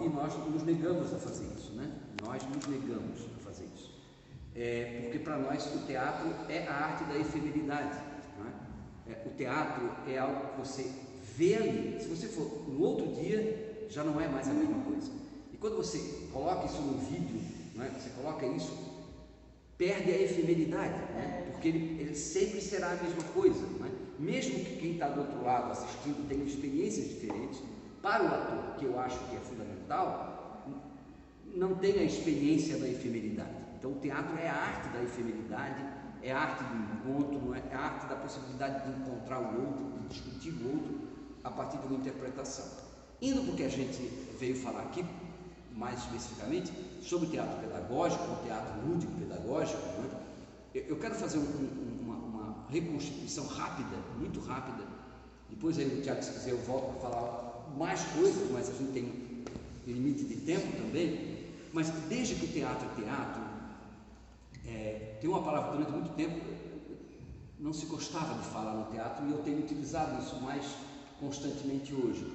e nós nos negamos a fazer isso, né? Nós nos negamos a fazer isso. Porque para nós o teatro é a arte da efemeridade, não é? O teatro é algo que você vê ali, se você for no outro dia, já não é mais a mesma coisa. E quando você coloca isso no vídeo, não é? Você coloca isso, perde a efemeridade, né? Porque ele sempre será a mesma coisa, não é? Mesmo que quem está do outro lado assistindo tenha experiências diferentes, para o ator, que eu acho que é fundamental, não tem a experiência da efemeridade. Então o teatro é a arte da efemeridade, é a arte do encontro, não é? É a arte da possibilidade de encontrar o outro, de discutir o outro a partir de uma interpretação. Indo para o que a gente veio falar aqui, mais especificamente, sobre o teatro pedagógico, o teatro lúdico pedagógico, não é? Eu quero fazer uma reconstituição rápida, muito rápida. Depois aí no teatro, se quiser, eu volto para falar mais coisas, mas a gente tem limite de tempo também. Mas desde que o teatro é teatro, tem uma palavra que durante muito tempo não se gostava de falar no teatro, e eu tenho utilizado isso mais constantemente hoje,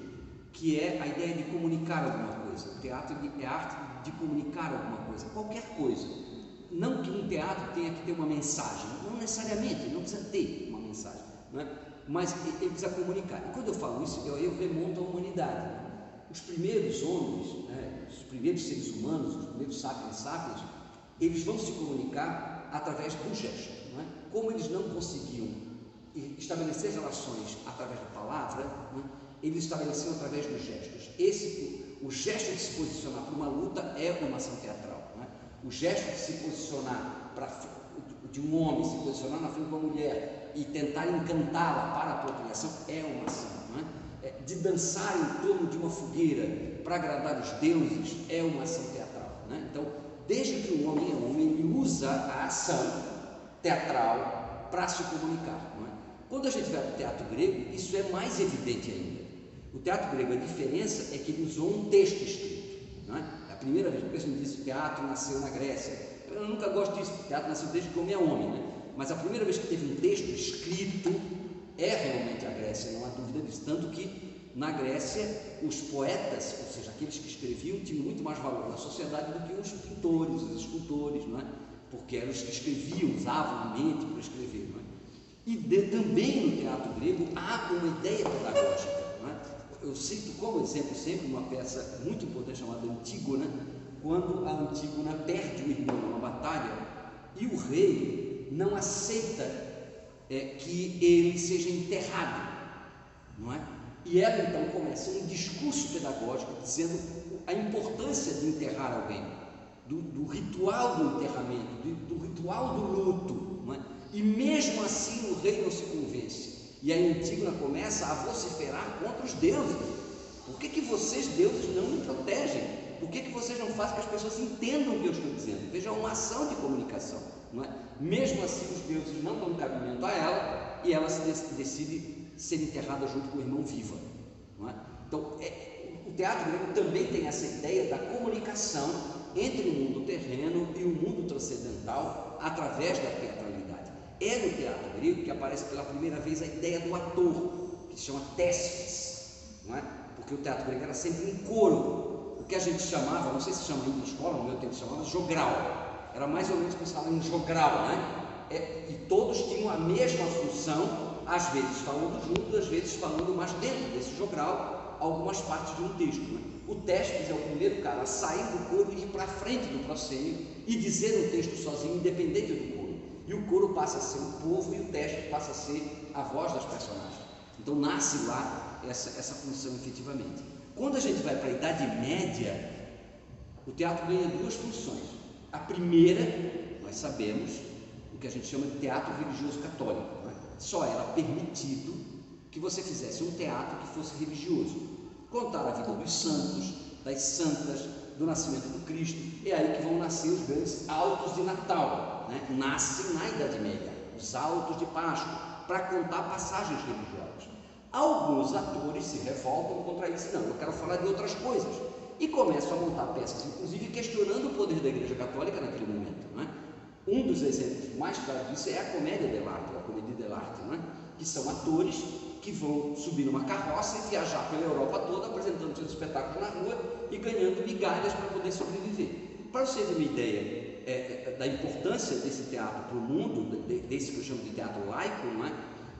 que é a ideia de comunicar alguma coisa. O teatro é a arte de comunicar alguma coisa, qualquer coisa. Não que um teatro tenha que ter uma mensagem, não necessariamente, não precisa ter uma mensagem, não é? Mas ele precisa comunicar. E quando eu falo isso, eu remonto à humanidade, né? Os primeiros homens, né, os primeiros seres humanos, os primeiros sapiens, eles vão se comunicar através do gesto, não é? Como eles não conseguiam estabelecer relações através da palavra, né, eles estabeleciam através dos gestos. O gesto de se posicionar para uma luta é uma ação teatral, não é? O gesto de se posicionar de um homem, se posicionar na frente de uma mulher e tentar encantá-la para a apropriação é uma ação, não é? De dançar em torno de uma fogueira para agradar os deuses é uma ação teatral, né? Então, desde que o homem é homem, ele usa a ação teatral para se comunicar, não é? Quando a gente vai para o teatro grego, isso é mais evidente ainda. O teatro grego, a diferença é que ele usou um texto escrito, não é? É a primeira vez, porque a gente diz que o teatro nasceu na Grécia. Eu nunca gosto disso, o teatro nasceu desde que o homem é homem, né? Mas a primeira vez que teve um texto escrito é realmente a Grécia, não há dúvida disso. Tanto que na Grécia os poetas, ou seja, aqueles que escreviam, tinham muito mais valor na sociedade do que os pintores, os escultores, não é? Porque eram os que escreviam, usavam a mente para escrever, não é? E também no teatro grego há uma ideia pedagógica, não é? Eu cito como exemplo sempre uma peça muito importante chamada Antígona, quando a Antígona perde o irmão numa batalha e o rei não aceita que ele seja enterrado, não é? E ela então começa um discurso pedagógico dizendo a importância de enterrar alguém, do ritual do enterramento, do ritual do luto, não é? E mesmo assim o rei não se convence, e a Antígona começa a vociferar contra os deuses. Por que vocês, deuses, não me protegem? Por que vocês não fazem que as pessoas entendam o que eu estou dizendo? Veja, é uma ação de comunicação, não é? Mesmo assim os deuses não dão cabimento a ela, e ela decide ser enterrada junto com o irmão viva, não é? Então, o teatro grego também tem essa ideia da comunicação entre o mundo terreno e o mundo transcendental através da teatralidade. É no teatro grego que aparece pela primeira vez a ideia do ator, que se chama Téspes, não é? Porque o teatro grego era sempre um coro, o que a gente chamava, não sei se chama ainda na escola, no meu tempo se chamava jogral, era mais ou menos pensado em jogral, né? E todos tinham a mesma função, às vezes falando juntos, às vezes falando mais dentro desse jogral, algumas partes de um texto, né? O Téspes é o primeiro cara a sair do coro e ir para a frente do proscênio e dizer um texto sozinho, independente do coro. E o coro passa a ser o povo e o Téspes passa a ser a voz das personagens. Então nasce lá essa função efetivamente. Quando a gente vai para a Idade Média, o teatro ganha duas funções. A primeira, nós sabemos, o que a gente chama de teatro religioso católico, não é? Só era permitido que você fizesse um teatro que fosse religioso, contar a vida dos santos, das santas, do nascimento do Cristo. É aí que vão nascer os grandes autos de Natal, né? Nascem na Idade Média, os autos de Páscoa, para contar passagens religiosas. Alguns atores se revoltam contra isso, não, eu quero falar de outras coisas, e começam a montar peças, inclusive questionando o poder da Igreja Católica naquele momento, não é? Um dos exemplos mais claros disso é a comédia dell'arte, a comédia dell'arte, não é? Que são atores que vão subir numa carroça e viajar pela Europa toda apresentando seus espetáculos na rua e ganhando migalhas para poder sobreviver. Para você ter uma ideia da importância desse teatro para o mundo, desse que eu chamo de teatro laico, não é?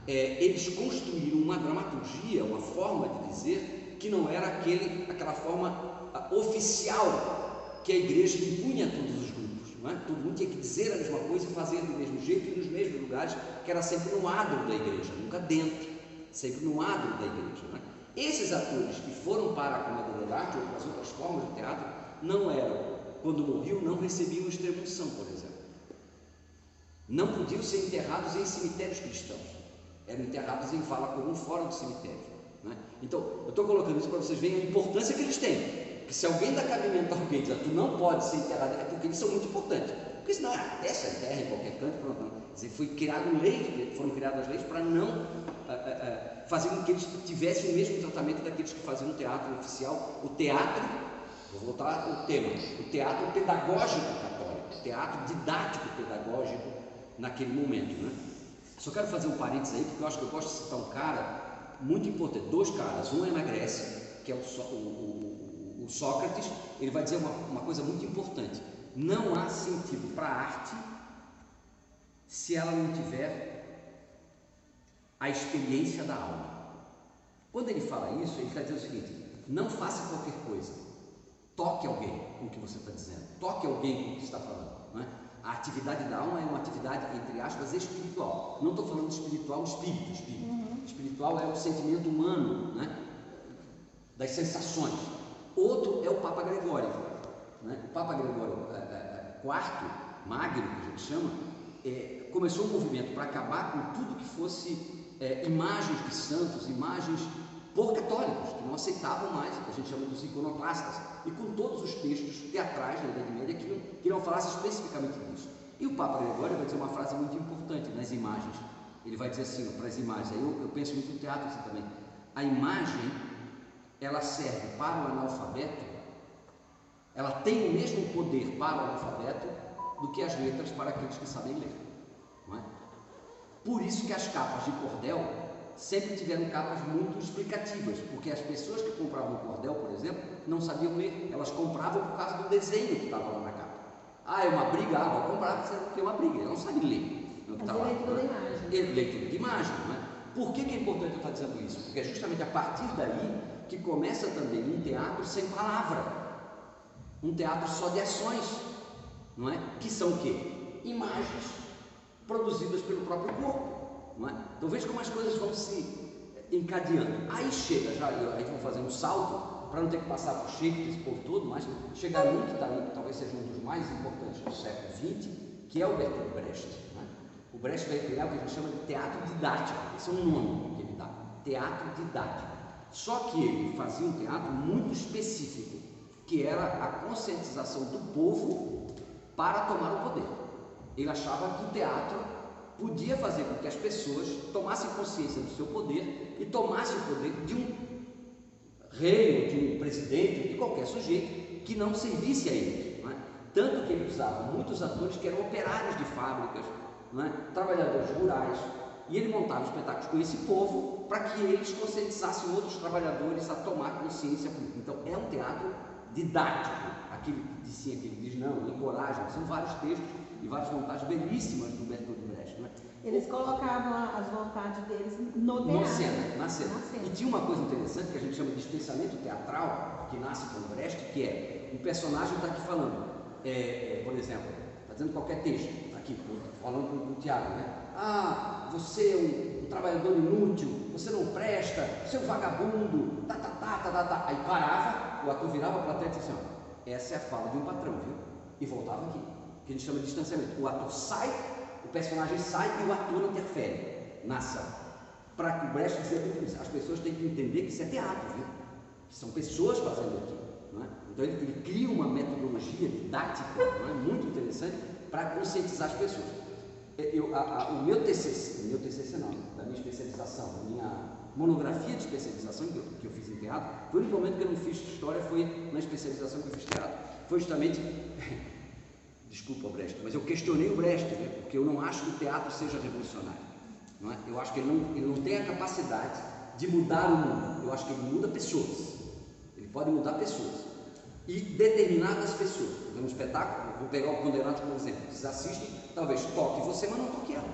Eles construíram uma dramaturgia, uma forma de dizer que não era aquela forma oficial que a igreja impunha a todos os grupos, não é? Todo mundo tinha que dizer a mesma coisa e fazer do mesmo jeito e nos mesmos lugares, que era sempre no adro da igreja, nunca dentro, sempre no adro da igreja, não é? Esses atores que foram para a comédia dell'arte ou para as outras formas de teatro não eram, quando morriam, não recebiam extrema-unção, por exemplo. Não podiam ser enterrados em cemitérios cristãos, eram enterrados em vala comum fora do cemitério, não é? Então, eu estou colocando isso para vocês verem a importância que eles têm. Que se alguém dá cabimento a alguém e diz, tu não pode ser enterrado, é porque eles são muito importantes. Porque senão até se enterra em qualquer canto, pronto. Não. Quer dizer, foram criadas leis para não fazer com que eles tivessem o mesmo tratamento daqueles que faziam o teatro oficial. O teatro, vou voltar ao tema, o teatro pedagógico católico, o teatro didático pedagógico naquele momento, né? Só quero fazer um parênteses aí, porque eu acho que eu gosto de citar um cara muito importante, dois caras, um é na Grécia, que é o Sócrates. Ele vai dizer uma coisa muito importante: não há sentido para a arte se ela não tiver a experiência da alma. Quando ele fala isso, ele está dizendo o seguinte: não faça qualquer coisa, toque alguém com o que você está dizendo, toque alguém com o que está falando, não é? A atividade da alma é uma atividade, entre aspas, espiritual. Não estou falando de espiritual, espírito. Espiritual é o sentimento humano, né? Das sensações. Outro é o Papa Gregório, né? O Papa Gregório IV, Magno, que a gente chama, começou um movimento para acabar com tudo que fosse imagens de santos, imagens por católicos, que não aceitavam mais, que a gente chama dos iconoclastas, e com todos os textos teatrais da Idade Média que não falassem especificamente disso. E o Papa Gregório vai dizer uma frase muito importante nas imagens. Ele vai dizer assim, para as imagens, aí eu penso muito no teatro assim também: a imagem, ela serve para o analfabeto, ela tem o mesmo poder para o analfabeto do que as letras para aqueles que sabem ler, não é? Por isso que as capas de cordel sempre tiveram capas muito explicativas, porque as pessoas que compravam o cordel, por exemplo, não sabiam ler, elas compravam por causa do desenho que estava lá na capa. É uma briga, vou comprar porque é uma briga, elas não sabem ler. Fazer leitura da imagem. Leitura de imagem, não é? Por que é importante eu estar dizendo isso? Porque é justamente a partir daí que começa também um teatro sem palavra, um teatro só de ações, não é? Que são o quê? Imagens produzidas pelo próprio corpo, não é? Então veja como as coisas vão se encadeando. Aí chega, aí vão fazer um salto para não ter que passar por Shakespeare, esse povo todo, mas chegar num que talvez seja um dos mais importantes do século XX, que é o Bertolt Brecht, não é? O Brecht vai criar o que a gente chama de teatro didático. Esse é um nome que ele dá, teatro didático. Só que ele fazia um teatro muito específico, que era a conscientização do povo para tomar o poder. Ele achava que o teatro podia fazer com que as pessoas tomassem consciência do seu poder e tomassem o poder de um rei, ou de um presidente, de qualquer sujeito que não servisse a eles, não é? Tanto que ele usava muitos atores que eram operários de fábricas, não é? Trabalhadores rurais, e ele montava espetáculos com esse povo para que eles conscientizassem outros trabalhadores a tomar consciência política. Então é um teatro didático, aquele que ele diz não, encoraja, são vários textos e várias montagens belíssimas do Bertolt Brecht, não é? Eles colocavam as vontades deles no teatro. Na cena. E tinha uma coisa interessante que a gente chama de distanciamento teatral, que nasce com o Brecht, que é o personagem está aqui falando, por exemplo, está dizendo qualquer texto, aqui, falando para o Tiago, né? Você é um trabalhador inútil, você não presta, seu vagabundo, Aí parava, o ator virava para a plateia e disse assim: essa é a fala de um patrão, viu? E voltava aqui, que a gente chama de distanciamento. O ator sai, o personagem sai e o ator interfere na ação. Para que o Brecht dizia muito isso, as pessoas têm que entender que isso é teatro, viu? Que são pessoas fazendo aquilo, não é? Então ele cria uma metodologia didática, não é? Muito interessante para conscientizar as pessoas. O meu TCC não, da minha especialização, da minha monografia de especialização que eu fiz em teatro, foi o único momento que eu não fiz história, foi na especialização que eu fiz teatro, foi justamente, desculpa Brecht, mas eu questionei o Brecht, né? Porque eu não acho que o teatro seja revolucionário. não é? Eu acho que ele não tem a capacidade de mudar o mundo. Eu acho que ele muda pessoas. Ele pode mudar pessoas e determinadas pessoas. Por exemplo, um espetáculo, vou pegar o Condenados como exemplo. Vocês assistem, talvez toque você, mas não toque ela.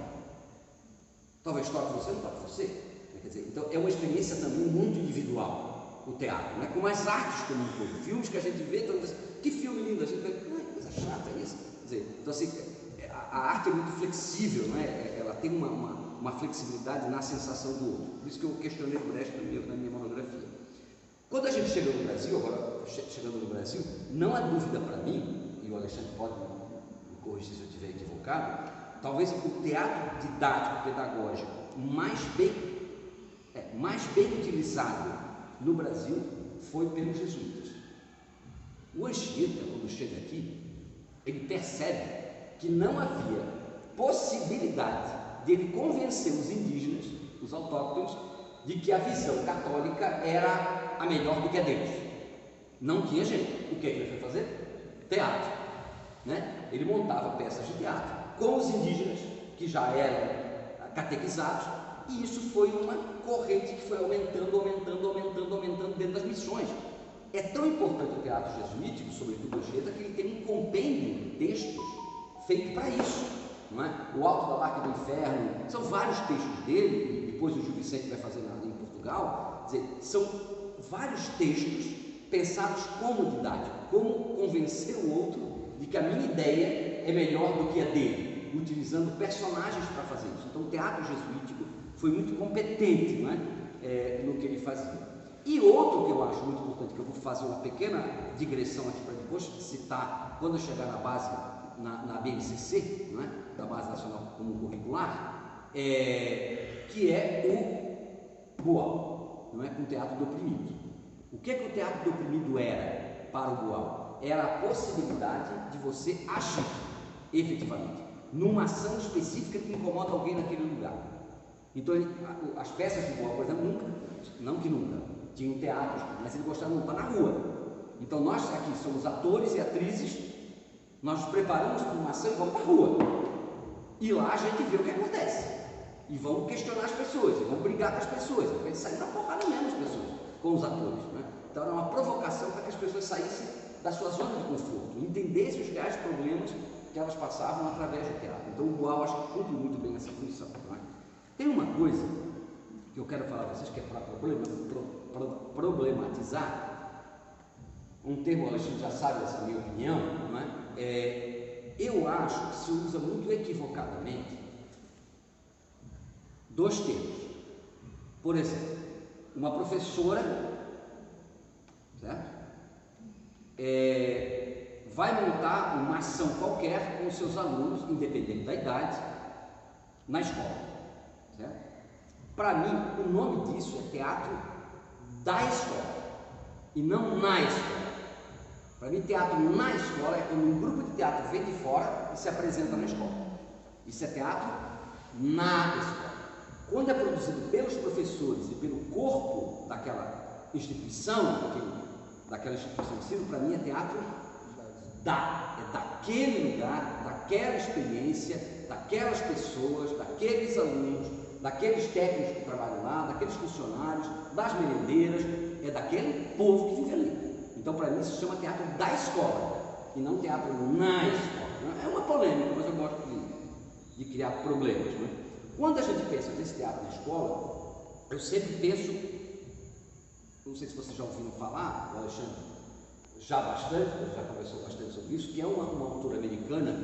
Talvez toque você, não toque você. Quer dizer, então é uma experiência também muito individual, o teatro, né? Como as artes como um todo. Filmes que a gente vê, todo mundo diz, que filme lindo, a gente vê, coisa chata isso. Quer dizer, então assim, a arte é muito flexível, não é? Ela tem uma flexibilidade na sensação do outro. Por isso que eu questionei o Brecht na minha monografia. Quando a gente chega no Brasil, agora chegando no Brasil, não há dúvida para mim, e o Alexandre pode me corrigir se eu estiver equivocado, talvez o teatro didático, pedagógico mais bem utilizado no Brasil foi pelos jesuítas. O Anchieta, quando chega aqui, ele percebe que não havia possibilidade de ele convencer os indígenas, os autóctones, de que a visão católica era a melhor do que a deles. Não tinha jeito. O que ele foi fazer? Teatro, né? Ele montava peças de teatro com os indígenas, que já eram catequizados, e isso foi uma corrente que foi aumentando dentro das missões. É tão importante o teatro jesuítico, sobretudo o Anchieta, que ele tem um compêndio de textos feito para isso, não é? O Alto da Barca do Inferno, são vários textos dele, e depois o Gil Vicente vai fazer em Portugal, quer dizer, são vários textos pensados como didático, como convencer o outro de que a minha ideia é melhor do que a dele, utilizando personagens para fazer isso. Então o teatro jesuítico foi muito competente, não é? No que ele fazia. E outro que eu acho muito importante, que eu vou fazer uma pequena digressão aqui para depois citar, quando eu chegar na base, na BNCC, não é? Da Base Nacional Comum Curricular, que é o Boal, não é? Com o teatro do oprimido. O que o teatro do oprimido era para o Boal? Era a possibilidade de você agir efetivamente numa ação específica que incomoda alguém naquele lugar. Então as peças de Boal, por exemplo, nunca tinham teatros, mas ele gostava de montar na rua. Então nós aqui somos atores e atrizes, nós nos preparamos para uma ação e vamos para a rua. E lá a gente vê o que acontece. E vamos questionar as pessoas, e vamos brigar com as pessoas, a gente sai na porrada mesmo as pessoas, com os atores, né? Então era uma provocação para que as pessoas saíssem da sua zona de conforto, entendessem os reais problemas que elas passavam através do teatro. Então o Boal acho que cumpre muito bem essa função, não é? Tem uma coisa que eu quero falar para vocês, que é para problematizar, um termo, a gente já sabe essa minha opinião, não é? Eu acho que se usa muito equivocadamente dois termos. Por exemplo, uma professora, certo? Vai montar uma ação qualquer com os seus alunos, independente da idade, na escola, certo? Para mim, o nome disso é teatro da escola e não na escola. Para mim, teatro na escola é quando um grupo de teatro vem de fora e se apresenta na escola. Isso é teatro na escola. Quando é produzido pelos professores e pelo corpo daquela instituição, daquela instituição de ensino, para mim é teatro daquele lugar, daquela experiência, daquelas pessoas, daqueles alunos, daqueles técnicos que trabalham lá, daqueles funcionários, das merendeiras, é daquele povo que vive ali. Então, para mim, isso se chama teatro da escola e não teatro na escola. É uma polêmica, mas eu gosto de criar problemas, né? Quando a gente pensa nesse teatro na escola, eu sempre penso, não sei se vocês já ouviram falar, o Alexandre já conversou bastante sobre isso, que é uma autora americana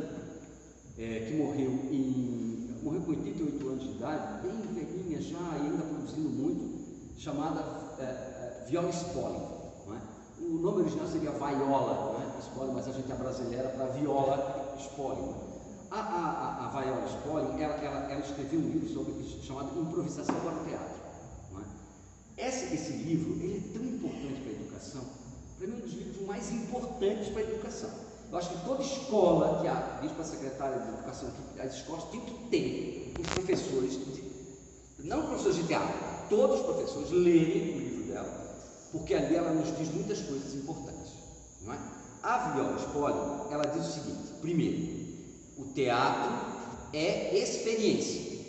que morreu com 88 anos de idade, bem velhinha já e ainda produzindo muito, chamada Viola Spolin, não é? O nome original seria Viola, não é? Spolin, mas a gente abrasileira para Viola Spolin. A Viola Spolin, ela escreveu um livro chamado Improvisação para o Teatro, não é? Esse livro, ele é tão importante para a educação, para mim é um dos livros mais importantes para a educação. Eu acho que toda escola, diz para a secretária de educação, que as escolas têm que ter os professores, não professores de teatro, todos os professores lerem o livro dela, porque ali ela nos diz muitas coisas importantes, não é? A Viola Spolin, ela diz o seguinte: primeiro, o teatro é experiência,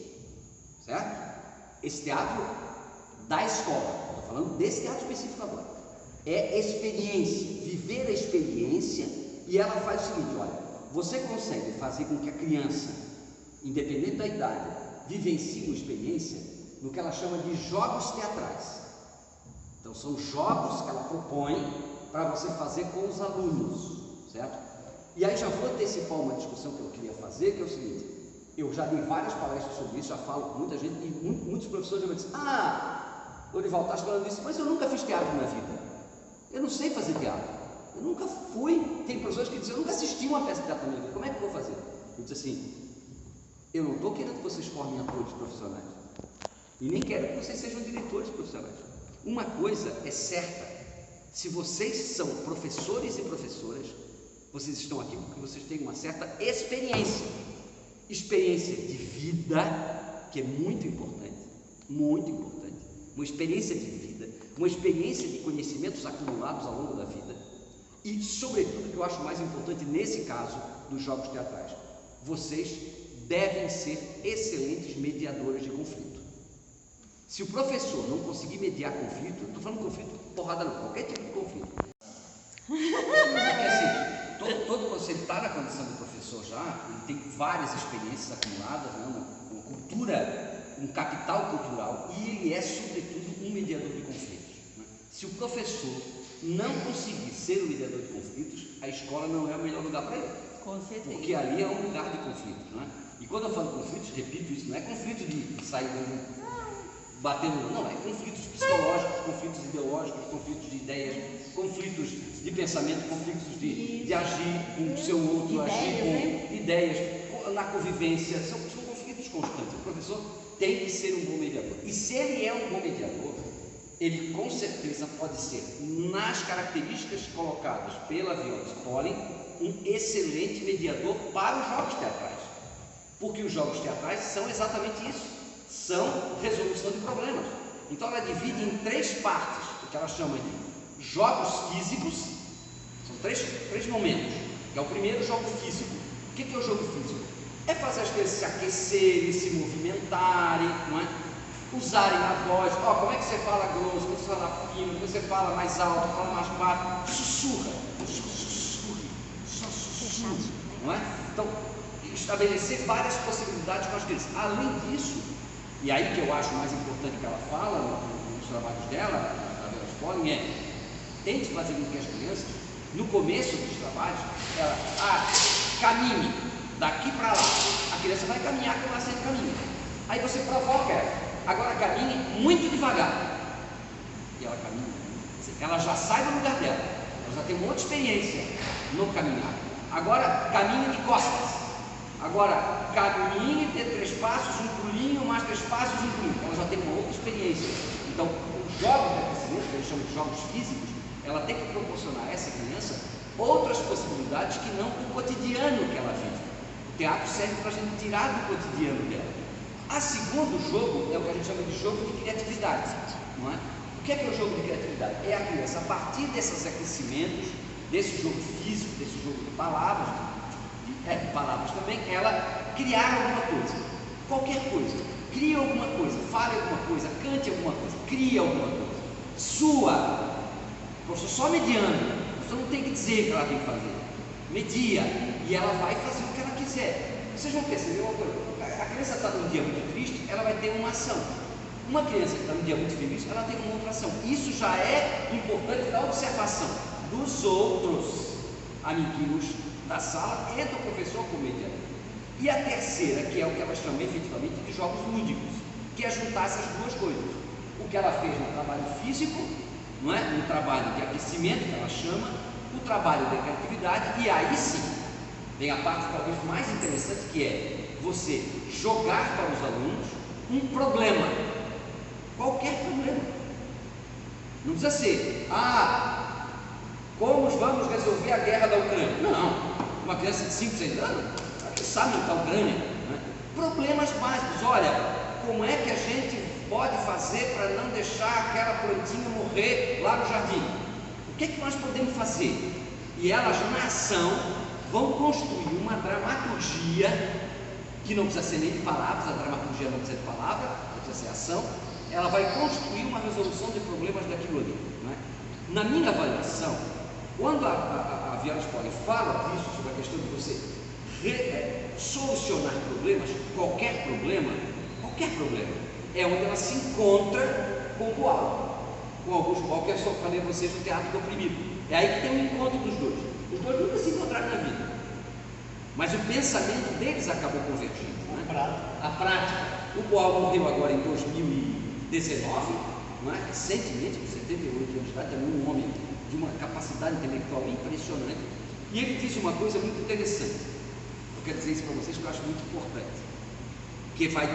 certo? Esse teatro da escola, estou falando desse teatro específico agora, é experiência, viver a experiência, e ela faz o seguinte: olha, você consegue fazer com que a criança, independente da idade, vivencie uma experiência no que ela chama de jogos teatrais. Então são jogos que ela propõe para você fazer com os alunos, certo? E aí já vou antecipar uma discussão que eu queria fazer, que é o seguinte: eu já dei várias palestras sobre isso, já falo com muita gente, e muitos professores já me dizem: Lorival, estás falando disso, mas eu nunca fiz teatro na vida, eu não sei fazer teatro, eu nunca fui. Tem professores que dizem: eu nunca assisti uma peça de teatro na minha vida, como é que eu vou fazer? Eu disse assim: eu não estou querendo que vocês formem atores profissionais, e nem quero que vocês sejam diretores profissionais. Uma coisa é certa: se vocês são professores e professoras, vocês estão aqui porque vocês têm uma certa experiência de vida, que é muito importante, uma experiência de vida, uma experiência de conhecimentos acumulados ao longo da vida, e sobretudo, o que eu acho mais importante nesse caso dos jogos teatrais, vocês devem ser excelentes mediadores de conflito. Se o professor não conseguir mediar conflito, estou falando de conflito porrada não, qualquer tipo de conflito. Porque assim, todo você está na condição de professor já, ele tem várias experiências acumuladas, né, uma cultura, um capital cultural, e ele é sobretudo um mediador de conflitos, né? Se o professor não conseguir ser o mediador de conflitos, a escola não é o melhor lugar para ele. Com certeza. Porque ali é um lugar de conflitos, né? E quando eu falo conflitos, repito isso, não é conflito de sair batendo, não, é conflitos psicológicos, conflitos ideológicos, conflitos de ideias, conflitos de pensamento, conflitos de agir com o seu outro, agir com ideias, na convivência, são conflitos constantes. O professor tem que ser um bom mediador, e se ele é um bom mediador, ele com certeza pode ser, nas características colocadas pela Viola Spolin, um excelente mediador para os jogos teatrais, porque os jogos teatrais são exatamente isso, são resolução de problemas. Então ela divide em 3 partes, o que ela chama de jogos físicos. São três momentos, que é o primeiro, jogo físico. O que é o jogo físico? É fazer as crianças se aquecerem, se movimentarem, não é? Usarem a voz. Como é que você fala grosso, como você fala fino, como você fala mais alto, fala mais baixo, sussurra, só sussurra, não é? Então, estabelecer várias possibilidades com as crianças. Além disso, e aí que eu acho mais importante que ela fala nos trabalhos dela, a Viola Spolin, tente fazer com que as crianças, no começo dos trabalhos, ela caminhe daqui para lá. A criança vai caminhar como ela sempre caminha. Aí você provoca ela: agora caminhe muito devagar. E ela caminha, ela já sai do lugar dela, ela já tem uma outra experiência no caminhar. Agora caminhe de costas. Agora caminhe de 3 passos, um pulinho, mais 3 passos, um pulinho. Ela já tem uma outra experiência. Então, os jogos de aquecimento, que eles chamam de jogos físicos, ela tem que proporcionar a essa criança outras possibilidades que não o cotidiano que ela vive. O teatro serve para a gente tirar do cotidiano dela. A segundo jogo é o que a gente chama de jogo de criatividade, não é? O que é o jogo de criatividade? É a criança, a partir desses aquecimentos, desse jogo físico, desse jogo de palavras, palavras também, ela criar alguma coisa, qualquer coisa, crie alguma coisa, fale alguma coisa, cante alguma coisa, crie alguma coisa, sua, você só mediando, você não tem que dizer o que ela tem que fazer, media, e ela vai fazer o que ela quiser. Vocês vão perceber uma coisa: a criança está num dia muito triste, ela vai ter uma ação. Uma criança que está num dia muito feliz, ela tem uma outra ação. Isso já é importante da observação dos outros amiguinhos da sala e do professor como mediador. E a terceira, que é o que ela chama efetivamente de jogos lúdicos, que é juntar essas duas coisas. O que ela fez no trabalho físico, não é? No trabalho de aquecimento, que ela chama, o trabalho de criatividade, e aí sim vem a parte talvez mais interessante, que é você jogar para os alunos um problema, qualquer problema. Não precisa ser, como vamos resolver a guerra da Ucrânia? Não, uma criança de 5, 6 anos, ela que sabe onde está a Ucrânia, né? Problemas básicos. Olha, como é que a gente pode fazer para não deixar aquela plantinha morrer lá no jardim? O que é que nós podemos fazer? E elas, na ação, vão construir uma dramaturgia que não precisa ser nem de palavras, a dramaturgia não precisa de palavra, essa é ação, ela vai construir uma resolução de problemas daquilo ali. Não é? Na minha avaliação, quando a Viana Spoli fala disso, sobre a questão de você solucionar problemas, qualquer problema, é onde ela se encontra com o Boal, com Augusto Boal, que eu só falei a vocês do teatro do oprimido. É aí que tem um encontro dos dois. Os dois nunca se encontraram na vida, mas o pensamento deles acabou convergindo. A prática. O Boal morreu agora em 2019, não é? Recentemente, com 78 anos de idade, também um homem de uma capacidade intelectual impressionante. E ele disse uma coisa muito interessante. Eu quero dizer isso para vocês que eu acho muito importante, que vai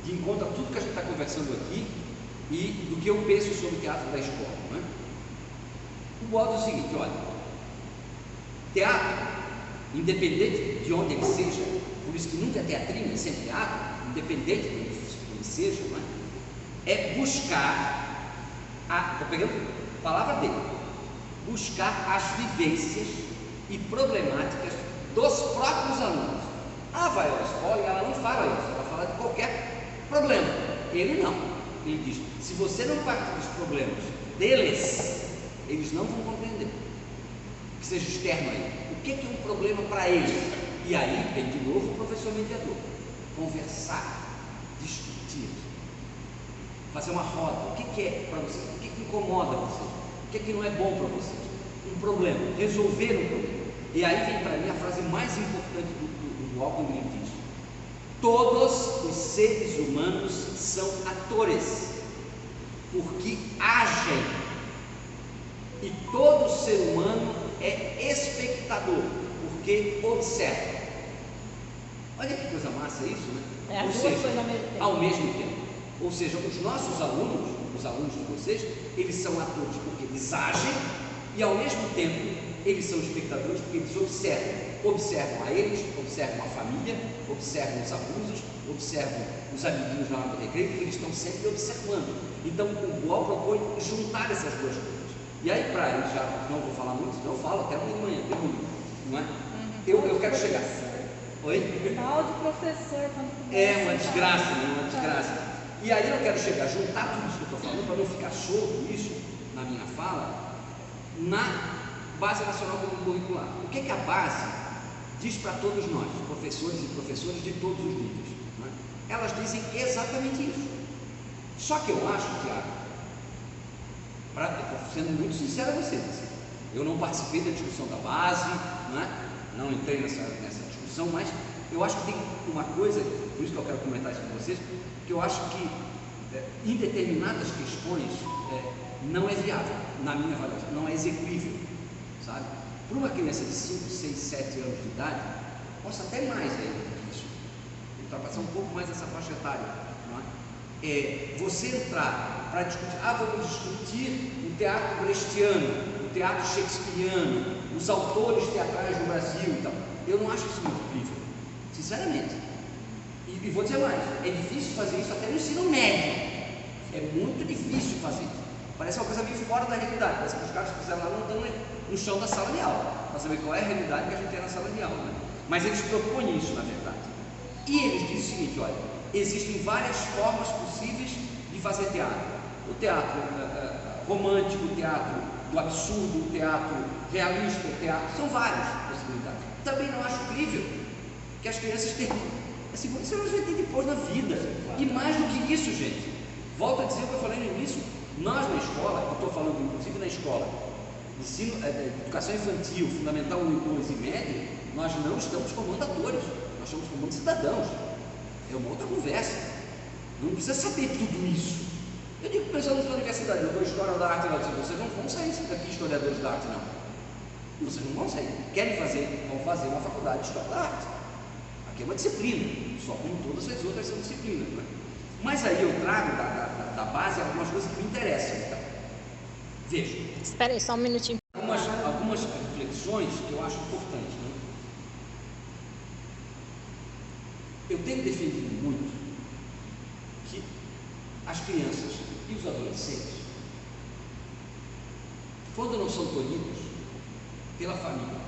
de encontro a tudo que a gente está conversando aqui e do que eu penso sobre o teatro da escola. Não é? O Boal diz o seguinte: olha, teatro, independente de onde ele seja, por isso que nunca é teatrinho, é sempre teatro, independente de onde ele seja, não é buscar, estou pegando a palavra dele, buscar as vivências e problemáticas dos próprios alunos. A Viola Spoli, ela não fala isso, ela fala de qualquer problema. Ele não. Ele diz: se você não partir dos problemas deles, eles não vão compreender. Que seja externo aí. O que é um problema para eles? E aí vem de novo o professor mediador. Conversar, discutir, fazer uma roda. O que é para vocês? O que incomoda vocês? O que não é bom para vocês? Um problema, resolver um problema. E aí vem para mim a frase mais importante do Boal, quando ele diz: todos os seres humanos são atores, porque agem, e todo ser humano é espectador, porque observa. Olha que coisa massa isso, né? É as duas coisas ao mesmo tempo. Ou seja, os nossos alunos, os alunos de vocês, eles são atores porque eles agem, e ao mesmo tempo eles são espectadores porque eles observam a eles, observam a família, observam os abusos, observam os amiguinhos na hora do recreio, porque eles estão sempre observando. Então o Boal propõe juntar essas duas coisas. E aí, para eu já não vou falar muito, senão eu falo até amanhã de manhã, não é? Eu quero chegar. Oi? Mal de professor quando é uma desgraça, né? Uma desgraça. E aí eu quero chegar, juntar tudo isso que eu estou falando, para não ficar solto isso na minha fala, na Base Nacional Comum Curricular. O que a base diz para todos nós, professores e professoras de todos os níveis? Não é? Elas dizem exatamente isso. Só que eu acho, Tiago, sendo muito sincero a vocês, eu não participei da discussão da base, não entrei nessa discussão, mas eu acho que tem uma coisa, por isso que eu quero comentar isso com vocês, que eu acho que em determinadas questões não é viável, na minha avaliação, não é execuível, sabe? Para uma criança de 5, 6, 7 anos de idade, posso até mais isso, ultrapassar um pouco mais essa faixa etária, não é? Você entrar para discutir, vamos discutir o teatro brechtiano, o teatro shakespeariano, os autores teatrais do Brasil e tal. Eu não acho isso muito incrível, sinceramente. E vou dizer mais, é difícil fazer isso até no ensino médio. É muito difícil fazer isso. Parece uma coisa meio fora da realidade. Parece que os caras que fizeram lá não estão no chão da sala de aula, para saber qual é a realidade que a gente tem na sala de aula. Né? Mas eles propõem isso, na verdade. E eles dizem o seguinte: olha, existem várias formas possíveis de fazer teatro. O teatro romântico, o teatro do absurdo, o teatro realista, o teatro... São várias possibilidades. Também não acho incrível que as crianças tenham... Assim, isso elas vão ter depois na vida. E mais do que isso, gente, volto a dizer o que eu falei no início, nós na escola, eu estou falando inclusive na escola, ensino, educação infantil, fundamental 1, 2 e médio, nós não estamos formando atores, nós estamos formando cidadãos. É uma outra conversa. Não precisa saber tudo isso. Eu digo para os alunos da universidade, eu dou história da arte, vocês não vão sair daqui historiadores da arte, não. Vocês não vão sair. Querem fazer, vão fazer uma faculdade de história da arte. Aqui é uma disciplina, só como todas as outras são disciplinas. Né? Mas aí eu trago da base algumas coisas que me interessam. Então. Veja. Espera aí, só um minutinho. Algumas reflexões que eu acho importantes. Né? Eu tenho defendido muito que as crianças e os adolescentes, quando não são tolhidos pela família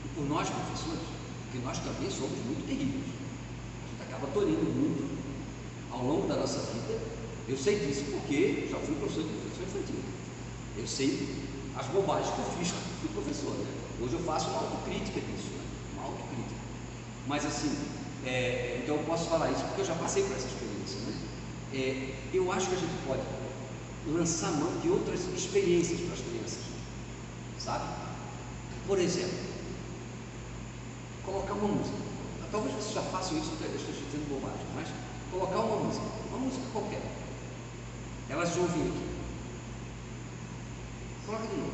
e por nós professores, porque nós também somos muito terríveis, a gente acaba tolhindo muito ao longo da nossa vida. Eu sei disso porque já fui professor de educação infantil. Eu sei as bobagens que eu fiz quando fui professor, né? Hoje eu faço uma autocrítica disso, né? Uma autocrítica. Mas assim, então eu posso falar isso porque eu já passei por essa experiência, né? Eu acho que a gente pode lançar mão de outras experiências para as crianças, sabe? Por exemplo, colocar uma música. Talvez vocês já façam isso, eu estou dizendo bobagem, mas colocar uma música qualquer. Elas ouvem aqui. Coloca de novo.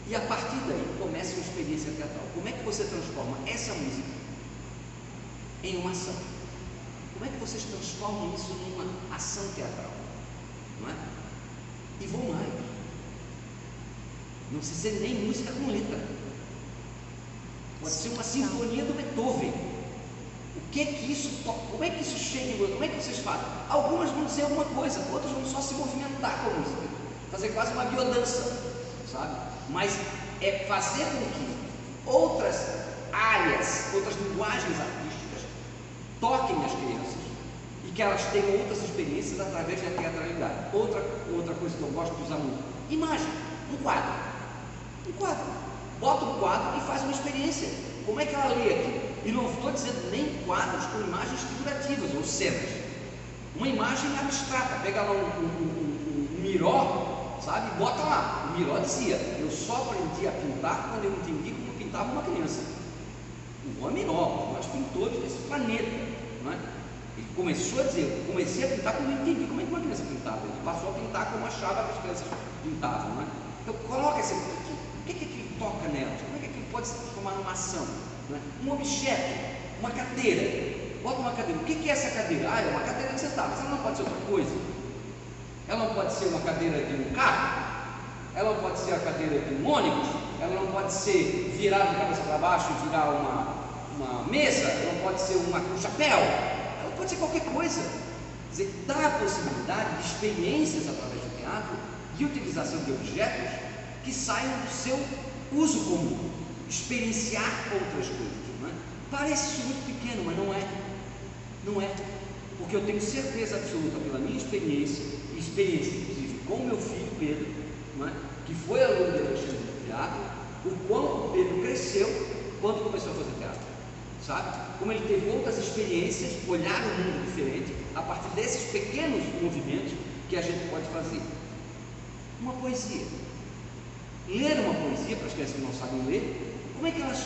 E a partir daí começa uma experiência teatral. Como é que você transforma essa música em uma ação? Como é que vocês transformam isso numa ação teatral? Não é? E vou mais. Não precisa ser nem música com letra. Pode ser uma sinfonia do Beethoven. O que é que isso toca? Como é que isso chega em você? Como é que vocês fazem? Algumas vão dizer alguma coisa, outras vão só se movimentar com a música, fazer quase uma biodança, sabe? Mas é fazer com que outras áreas, outras linguagens artísticas toquem as crianças e que elas tenham outras experiências através da teatralidade. Outra coisa que eu gosto de usar muito: imagem, um quadro. Bota um quadro e faz uma experiência. Como é que ela lê aqui? E não estou dizendo nem quadros com imagens figurativas ou cenas. Uma imagem abstrata. Pega lá um Miró, sabe? Bota lá. O Miró dizia: eu só aprendi a pintar quando eu entendi como pintava uma criança. O Juan Miró, um dos pintores desse planeta, não é? Ele começou a dizer: eu comecei a pintar quando eu entendi como é que uma criança pintava. Ele passou a pintar como achava que as crianças pintavam, não é? Então coloca esse... O que é que toca nelas? Como é que aquilo pode se transformar numa ação? Não é? Um objeto, uma cadeira. Bota uma cadeira. O que é essa cadeira? É uma cadeira de sentar, mas ela não pode ser outra coisa. Ela não pode ser uma cadeira de um carro, ela não pode ser a cadeira de um ônibus, ela não pode ser virada de cabeça para baixo e virar uma mesa, ela não pode ser um chapéu, ela pode ser qualquer coisa. Quer dizer, dá a possibilidade de experiências através do teatro, de utilização de objetos que saiam do seu uso comum, experienciar outras coisas, não é? Parece isso muito pequeno, mas não é, porque eu tenho certeza absoluta pela minha experiência inclusive com o meu filho Pedro, não é? Que foi aluno de Alexandre do teatro, o quão o Pedro cresceu quando começou a fazer teatro, sabe? Como ele teve outras experiências, olhar o mundo diferente a partir desses pequenos movimentos que a gente pode fazer. Uma poesia, ler uma poesia para as crianças que não sabem ler, como é que elas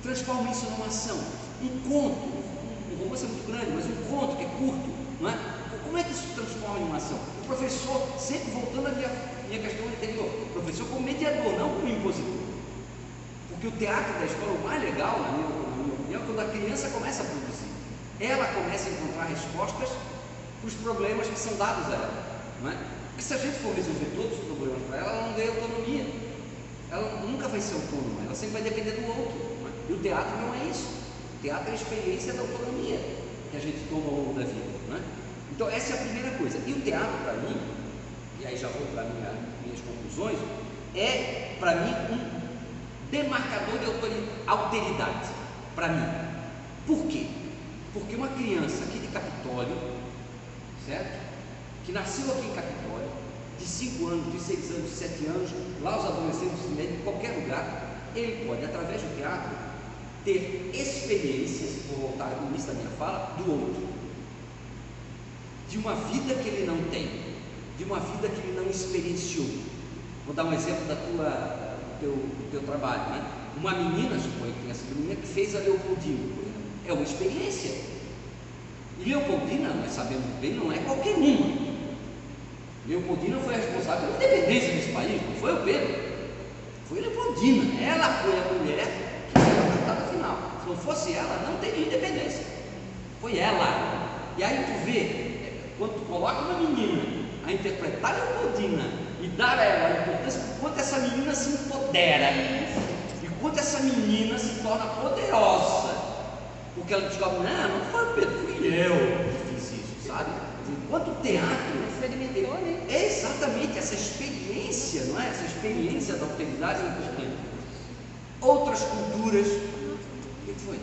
transformam isso numa ação? Um conto, um romance é muito grande, mas um conto que é curto, não é? Como é que isso se transforma em uma ação? O professor, sempre voltando à minha questão anterior, o professor como mediador, não como impositor. Porque o teatro da escola, o mais legal, na minha opinião, é quando a criança começa a produzir. Ela começa a encontrar respostas para os problemas que são dados a ela, não é? Porque se a gente for resolver todos os problemas para ela, ela não ganha autonomia. Ela nunca vai ser autônoma, ela sempre vai depender do outro, não é? E o teatro não é isso. O teatro é a experiência da autonomia que a gente toma ao longo da vida, não é? Então essa é a primeira coisa. E o teatro para mim, e aí já vou para minhas conclusões, é para mim um demarcador de alteridade, para mim. Por quê? Porque uma criança aqui de Capitólio, certo? Que nasceu aqui em Capitólio, de 5 anos, de 6 anos, de 7 anos, lá os adolescentes em qualquer lugar, ele pode, através do teatro, ter experiências, vou voltar no início da minha fala, do outro, de uma vida que ele não tem, de uma vida que ele não experienciou. Vou dar um exemplo do teu trabalho, né? Uma menina, suponho que tenha sido menina, que fez a Leopoldina, é uma experiência. E Leopoldina, nós sabemos bem, não é qualquer uma. Leopoldina foi a responsável pela independência desse país, não foi o Pedro, foi Leopoldina. Ela foi a mulher que saiu a cantada final. Se não fosse ela, não teria independência. Foi ela. E aí tu vê, quando tu coloca uma menina a interpretar Leopoldina e dar a ela a importância, quanto essa menina se empodera e quanto essa menina se torna poderosa, porque ela descobre: não foi o Pedro, fui eu que fiz isso, sabe? Enquanto o teatro experimentou, né? É exatamente essa experiência, não é? Essa experiência da alteridade é importante. Outras culturas, o que foi?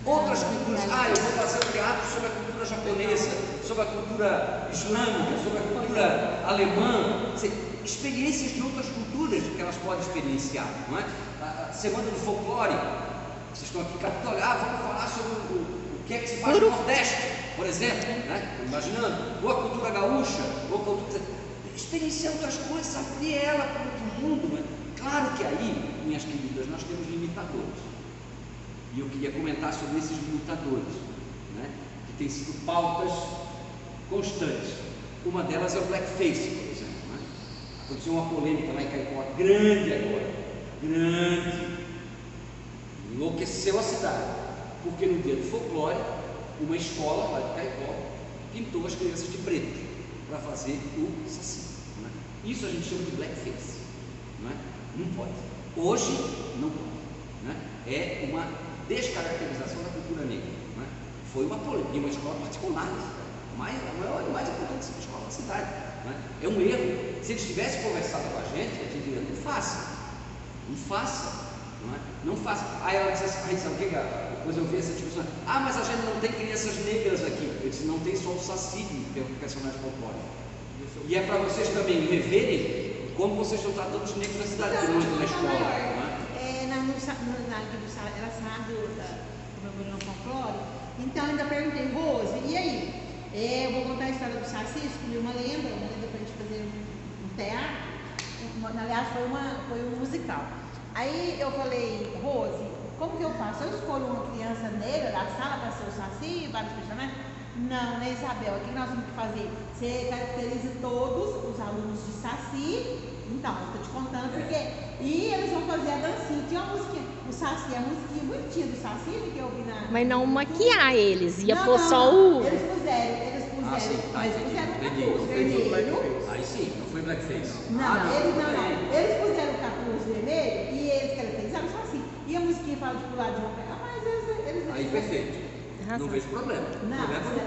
Outras culturas, eu vou fazer um teatro sobre a cultura japonesa, sobre a cultura islâmica, sobre a cultura alemã, experiências de outras culturas que elas podem experienciar, não é? A semana do folclore, vocês estão aqui capitulando, vamos falar sobre o que é que se faz no Nordeste, por exemplo, né? Imaginando, ou a cultura gaúcha, ou a cultura... experienciar outras coisas, abrir ela para outro mundo, né? Claro que aí, minhas queridas, nós temos limitadores. E eu queria comentar sobre esses limitadores, né, que têm sido pautas constantes. Uma delas é o blackface, por exemplo. Né? Aconteceu uma polêmica lá em Caicó, grande agora, grande, enlouqueceu a cidade, porque no dia do folclore, uma escola lá de Caicó pintou as crianças de preto para fazer o saci. Né? Isso a gente chama de blackface. Não é? Não pode. Hoje, não pode. Né? É uma descaracterização da cultura negra. Né? Foi uma polêmica, uma escola particular, a maior e mais importante escola da cidade. Né? É um erro. Se eles tivessem conversado com a gente diria, não faça. Não faça. Não é? Não faça. Aí ela disse assim, sabe o que? Depois eu vi essa discussão. Mas a gente não tem crianças negras aqui. Eu disse, não tem só o Saci, que é o personagem folclórico. E é para vocês também reverem como vocês estão tratando os negros na cidade, na escola. Não é? Era sábado comemorando o folclore, então ainda perguntei, Rose, e aí? Eu vou contar a história do Saci, escolhi uma lenda para a gente fazer um teatro, aliás foi um musical. Aí eu falei, Rose, como que eu faço? Eu escolho uma criança negra da sala para ser o Saci e vários personagens? Não, né, Isabel? O que nós temos que fazer? Você caracteriza todos os alunos de Saci. Então, eu estou te contando porque... E eles vão fazer a dancinha. Tinha uma musiquinha, o Saci, a musiquinha bonitinha do Saci, que eu vi na... Mas não maquiar eles, ia pôr só o... Eles puseram mas puseram o capuz vermelho. Aí sim, não foi blackface. Eles puseram o capuz vermelho e eles caracterizaram o Saci. E a musiquinha fala de pular de uma pedra, mas eles aí perfeito. Não vejo problema. Não,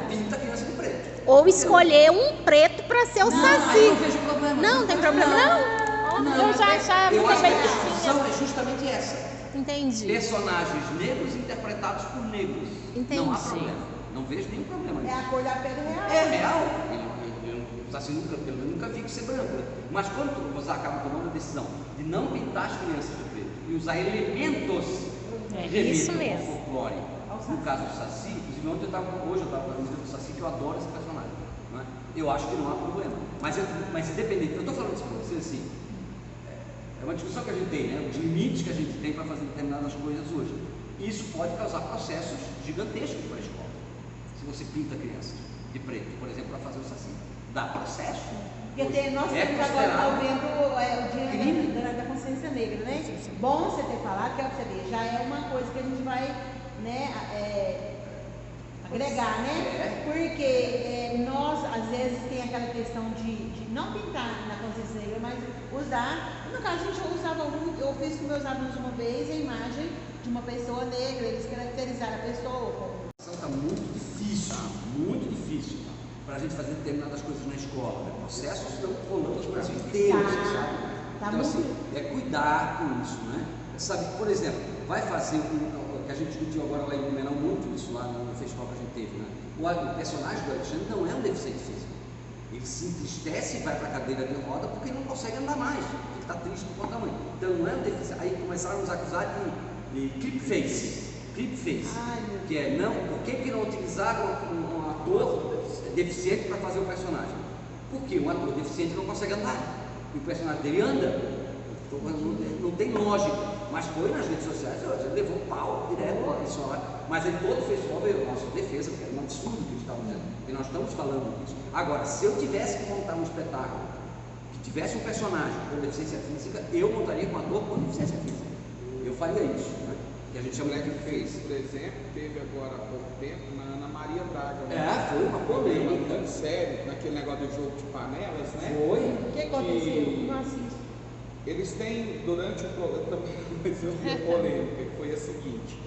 pinta a criança de preto. Ou escolher um preto para ser o Saci. Não vejo problema. Não tem problema, não? Eu já achava eu acho que a discussão discussão é justamente essa. Entendi. Personagens negros interpretados por negros. Entendi. Não há problema. Não vejo nenhum problema nisso. É a cor da pedra real. É real. Eu assim, nunca vi que ser branco. Né? Mas quando você acaba tomando a decisão de não pintar as crianças de preto e usar elementos isso mesmo. folclore, no caso do Saci, inclusive hoje eu estava na música do Saci, que eu adoro esse personagem. Não é? Eu acho que não há problema. Mas independente, eu estou falando isso para vocês assim, é uma discussão que a gente tem, né? Os limites que a gente tem para fazer determinadas coisas hoje. Isso pode causar processos gigantescos para a escola. Se você pinta crianças de preto, por exemplo, para fazer o Saci, dá processo. Porque nós temos agora vendo o Dia da Consciência Negra, né? Bom você ter falado, que é o que você vê, já é uma coisa que a gente vai, né, agregar, né? Porque nós, às vezes, tem aquela questão de não pintar na consciência negra, mas usar. No caso, a gente usava eu fiz com meus alunos uma vez a imagem de uma pessoa negra, eles caracterizaram a pessoa. Está muito difícil para a gente fazer determinadas coisas na escola. Né? Processos estão rolando no Brasil inteiro, sabe? Então, assim, é cuidar com isso, né? Sabe, por exemplo, vai fazer que a gente discutiu agora lá em Blumenau muito isso lá no festival que a gente teve, né? O personagem do Alexandre não é um deficiente físico. Ele se entristece e vai para a cadeira de roda porque ele não consegue andar mais, porque está triste por conta da mãe. Então não é um deficiente. Aí começaram a nos acusar de clipface, que é por que não utilizaram um ator deficiente para fazer o personagem? Porque um ator deficiente não consegue andar e o personagem dele anda. Não tem lógica, mas foi nas redes sociais, ele levou um pau direto para a pessoa, mas em todo o festival veio a nossa defesa, porque era um absurdo que eles estavam dizendo, e nós estamos falando disso. Agora, se eu tivesse que montar um espetáculo que tivesse um personagem com deficiência física, eu montaria com um ator com deficiência física. Eu faria isso, né? Que a gente chama de Blackface, por exemplo, teve agora há pouco tempo na Ana Maria Braga. Né? Foi uma polêmica. Sério, naquele negócio do jogo de panelas, né? Foi. O que aconteceu? Não assisto. Eles têm, durante o programa, também uma polêmica, que foi a seguinte: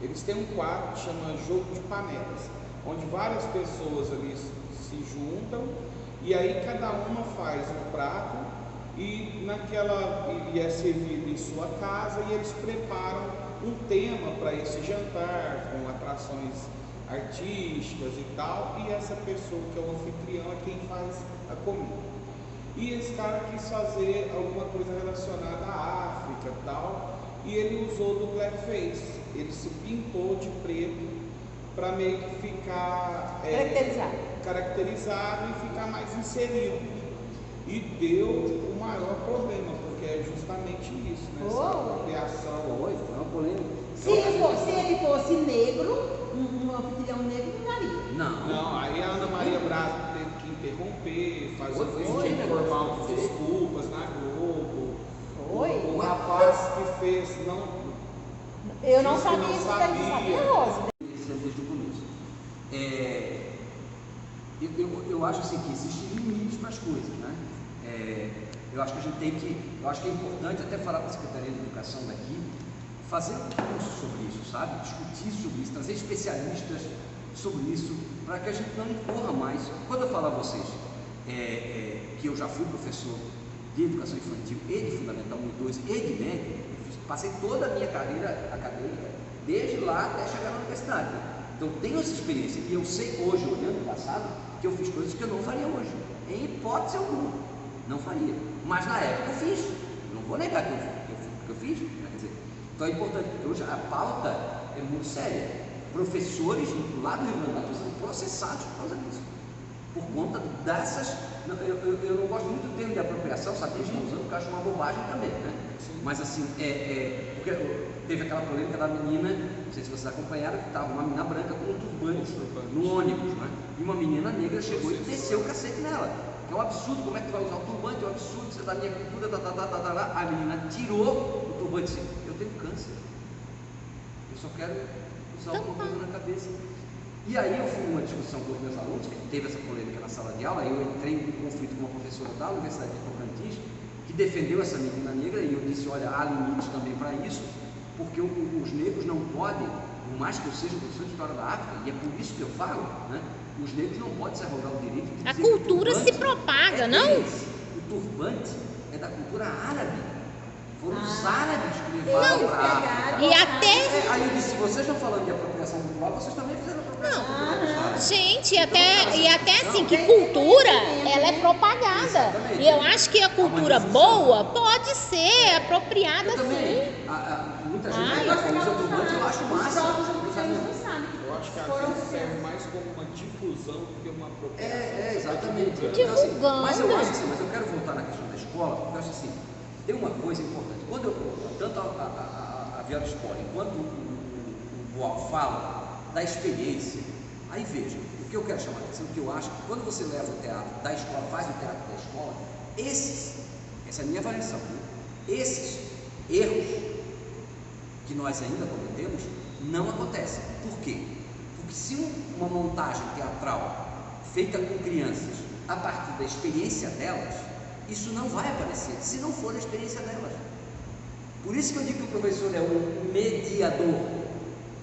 eles têm um quadro que chama Jogo de Panelas, onde várias pessoas ali se juntam e aí cada uma faz um prato e é servido em sua casa e eles preparam um tema para esse jantar, com atrações artísticas e tal, e essa pessoa que é o anfitrião é quem faz a comida. E esse cara quis fazer alguma coisa relacionada à África e tal, e ele usou do blackface, ele se pintou de preto para meio que ficar caracterizado e ficar mais inserido. E deu o maior problema, porque é justamente isso, né? Essa apropriação. Foi uma polêmica. Se ele fosse negro, um anfitrião negro não daria. Não, aí a Ana Maria Braga teve que interromper, fazer formal de desculpas na Globo. O rapaz que fez eu não sabia isso daí, sabia, Rose? Isso é desde o começo. Eu acho assim que existem limites para as coisas, né? Eu acho que a gente tem que, eu acho que é importante até falar com a Secretaria de Educação daqui, fazer um curso sobre isso, sabe? Discutir sobre isso, trazer especialistas sobre isso, para que a gente não incorra mais. Quando eu falo a vocês que eu já fui professor de educação infantil e de Fundamental 1 e 2 e de médio, passei toda a minha carreira acadêmica, desde lá até chegar na universidade. Então tenho essa experiência e eu sei hoje, olhando o passado, que eu fiz coisas que eu não faria hoje, em hipótese alguma, não faria. Mas na época eu fiz, não vou negar que eu fiz, quer dizer. Então é importante, porque hoje a pauta é muito séria. Professores lá do Rio Grande do Norte são processados por causa disso, por conta dessas. Eu não gosto muito do termo de apropriação, sabe? Eles estão usando porque eu acho uma bobagem também, né? Mas assim, porque teve aquela polêmica da menina, não sei se vocês acompanharam, que estava uma menina branca com um turbante no ônibus, né? E uma menina negra chegou e desceu o cacete nela. Que é um absurdo, como é que tu vai usar o turbante? É um absurdo, você da minha cultura, A menina tirou o turbante e disse: eu tenho câncer, eu só quero usar alguma coisa na cabeça. E aí eu fui numa discussão com os meus alunos, que teve essa polêmica na sala de aula, eu entrei em conflito com uma professora da Universidade de Tocantins, que defendeu essa menina negra, e eu disse: olha, há limites também para isso, porque os negros não podem, por mais que eu seja professor de História da África, e é por isso que eu falo, né? Os negros não podem se arrogar o direito de dizer a cultura se propaga, não? O turbante é da cultura árabe. Foram os árabes que levaram para a África. E até... Aí eu disse: se vocês estão falando de apropriação cultural, vocês também fizeram apropriação cultural dos árabes. Gente, e até assim, que cultura, ela é propagada. Exatamente. E eu acho que a cultura boa pode ser apropriada, Eu também. sim. Muita gente que usa turbante, eu acho massa. Eu acho que às vezes serve mais como uma difusão do que uma apropriação. Exatamente. Divulgando. Mas eu acho assim, mas eu quero voltar na questão da escola, porque eu acho assim, tem uma coisa importante. Quando tanto a Viola Spoli quanto o Boal falam da experiência, aí veja, o que eu quero chamar a atenção, que eu acho que quando você leva o teatro da escola, faz o teatro da escola, essa é a minha avaliação, né? Esses erros que nós ainda cometemos não acontecem. Por quê? Porque se uma montagem teatral feita com crianças a partir da experiência delas, isso não vai aparecer, se não for a experiência delas. Por isso que eu digo que o professor é um mediador.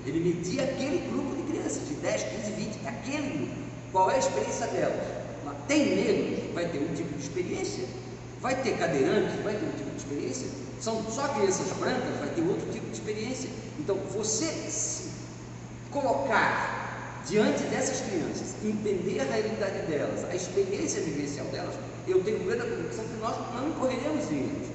Ele media aquele grupo de crianças, de 10, 15, 20, aquele grupo. Qual é a experiência delas? Tem negros, vai ter um tipo de experiência. Vai ter cadeirantes, vai ter um tipo de experiência. São só crianças brancas, vai ter outro tipo de experiência. Então, você se colocar diante dessas crianças, entender a realidade delas, a experiência vivencial delas, eu tenho plena convicção que nós não incorreremos em erros.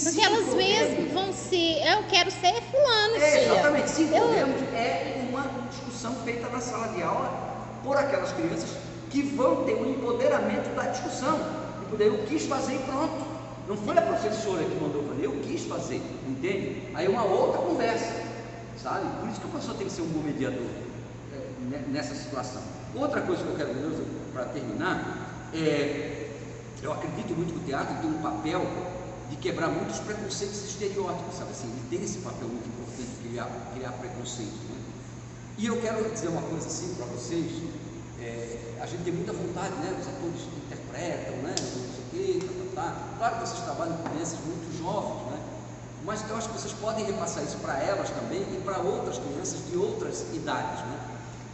Porque elas mesmas vão ser, eu quero ser fulano, exatamente, se incorrermos, é uma discussão feita na sala de aula por aquelas crianças que vão ter um empoderamento da discussão. Eu quis fazer e pronto. Não foi a professora que mandou fazer, eu quis fazer, entende? Aí é uma outra conversa, sabe? Por isso que o professor tem que ser um bom mediador nessa situação. Outra coisa que eu quero dizer para terminar eu acredito muito que o teatro tem um papel de quebrar muitos preconceitos e estereótipos, sabe assim? Ele tem esse papel muito importante de criar preconceito, né? E eu quero dizer uma coisa assim para vocês. A gente tem muita vontade, né? Os atores interpretam, né? Não sei o quê, Claro que vocês trabalham com crianças muito jovens, né? Mas eu acho que vocês podem repassar isso para elas também e para outras crianças de outras idades, né?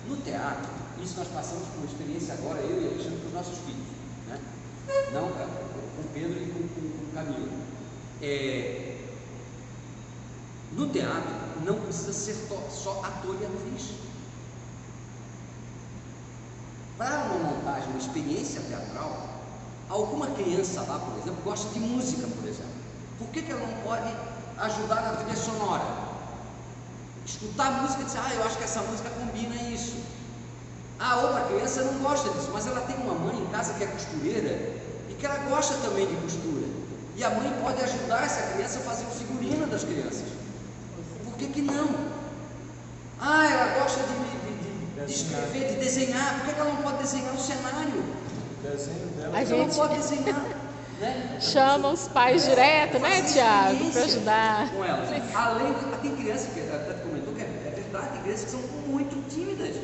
No teatro, isso nós passamos por uma experiência agora, eu e Alexandre, com os nossos filhos, né? Não, com Pedro e com Camilo. No teatro, não precisa ser só ator e atriz. Para uma montagem, uma experiência teatral, alguma criança lá, por exemplo, gosta de música, por exemplo. Por que ela não pode ajudar na trilha sonora? Escutar a música e dizer, eu acho que essa música combina isso. A outra criança não gosta disso, mas ela tem uma mãe em casa que é costureira e que ela gosta também de costura. E a mãe pode ajudar essa criança a fazer o figurino das crianças. Por que não? Ela gosta de escrever, de desenhar. Por que ela não pode desenhar o cenário? O desenho dela. A gente não pode desenhar. Né? chama os pais direto, né, Tiago, para ajudar. Com elas. Além de, tem crianças que até comentou que é verdade, tem crianças que são muito tímidas.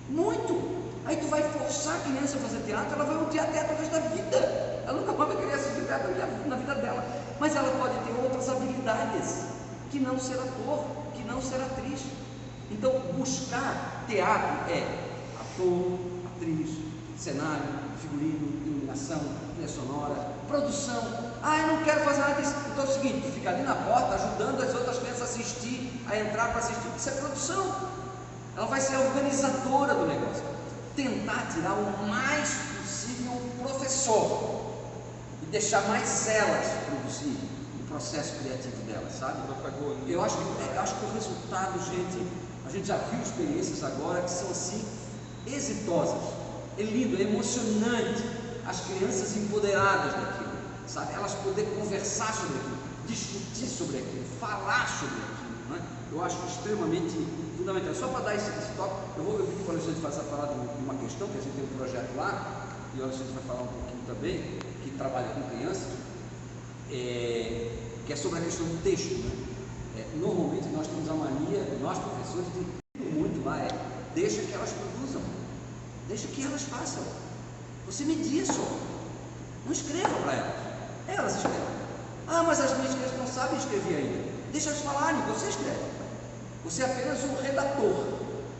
Muito. Aí tu vai forçar a criança a fazer teatro, ela vai odiar teatro o resto da vida. Ela nunca vai querer assistir teatro na vida dela. Mas ela pode ter outras habilidades que não ser ator, que não ser atriz. Então, buscar teatro é ator, atriz, cenário, figurino, iluminação, trilha sonora, produção. Eu não quero fazer nada disso. Então é o seguinte, tu fica ali na porta ajudando as outras crianças a assistir, a entrar para assistir. Isso é produção. Ela vai ser a organizadora do negócio. Tentar tirar o mais possível o professor e deixar mais elas produzir o processo criativo delas, sabe? Eu acho que o resultado, gente, a gente já viu experiências agora que são assim exitosas. É lindo, é emocionante. As crianças empoderadas daquilo, sabe? Elas poderem conversar sobre aquilo, discutir sobre aquilo, falar sobre aquilo, né? Eu acho extremamente fundamental. Só para dar esse toque, eu vou pedir para o Alexandre falar de uma questão, que a gente tem um projeto lá, e o Alexandre vai falar um pouquinho também, que trabalha com crianças, que é sobre a questão do texto, né? Normalmente nós temos a mania, nós professores, de muito lá, deixa que elas produzam, deixa que elas façam. Você media só, não escreva para elas, elas escrevem. Mas as minhas crianças não sabem escrever ainda. Deixa elas falarem, você escreve. Você é apenas um redator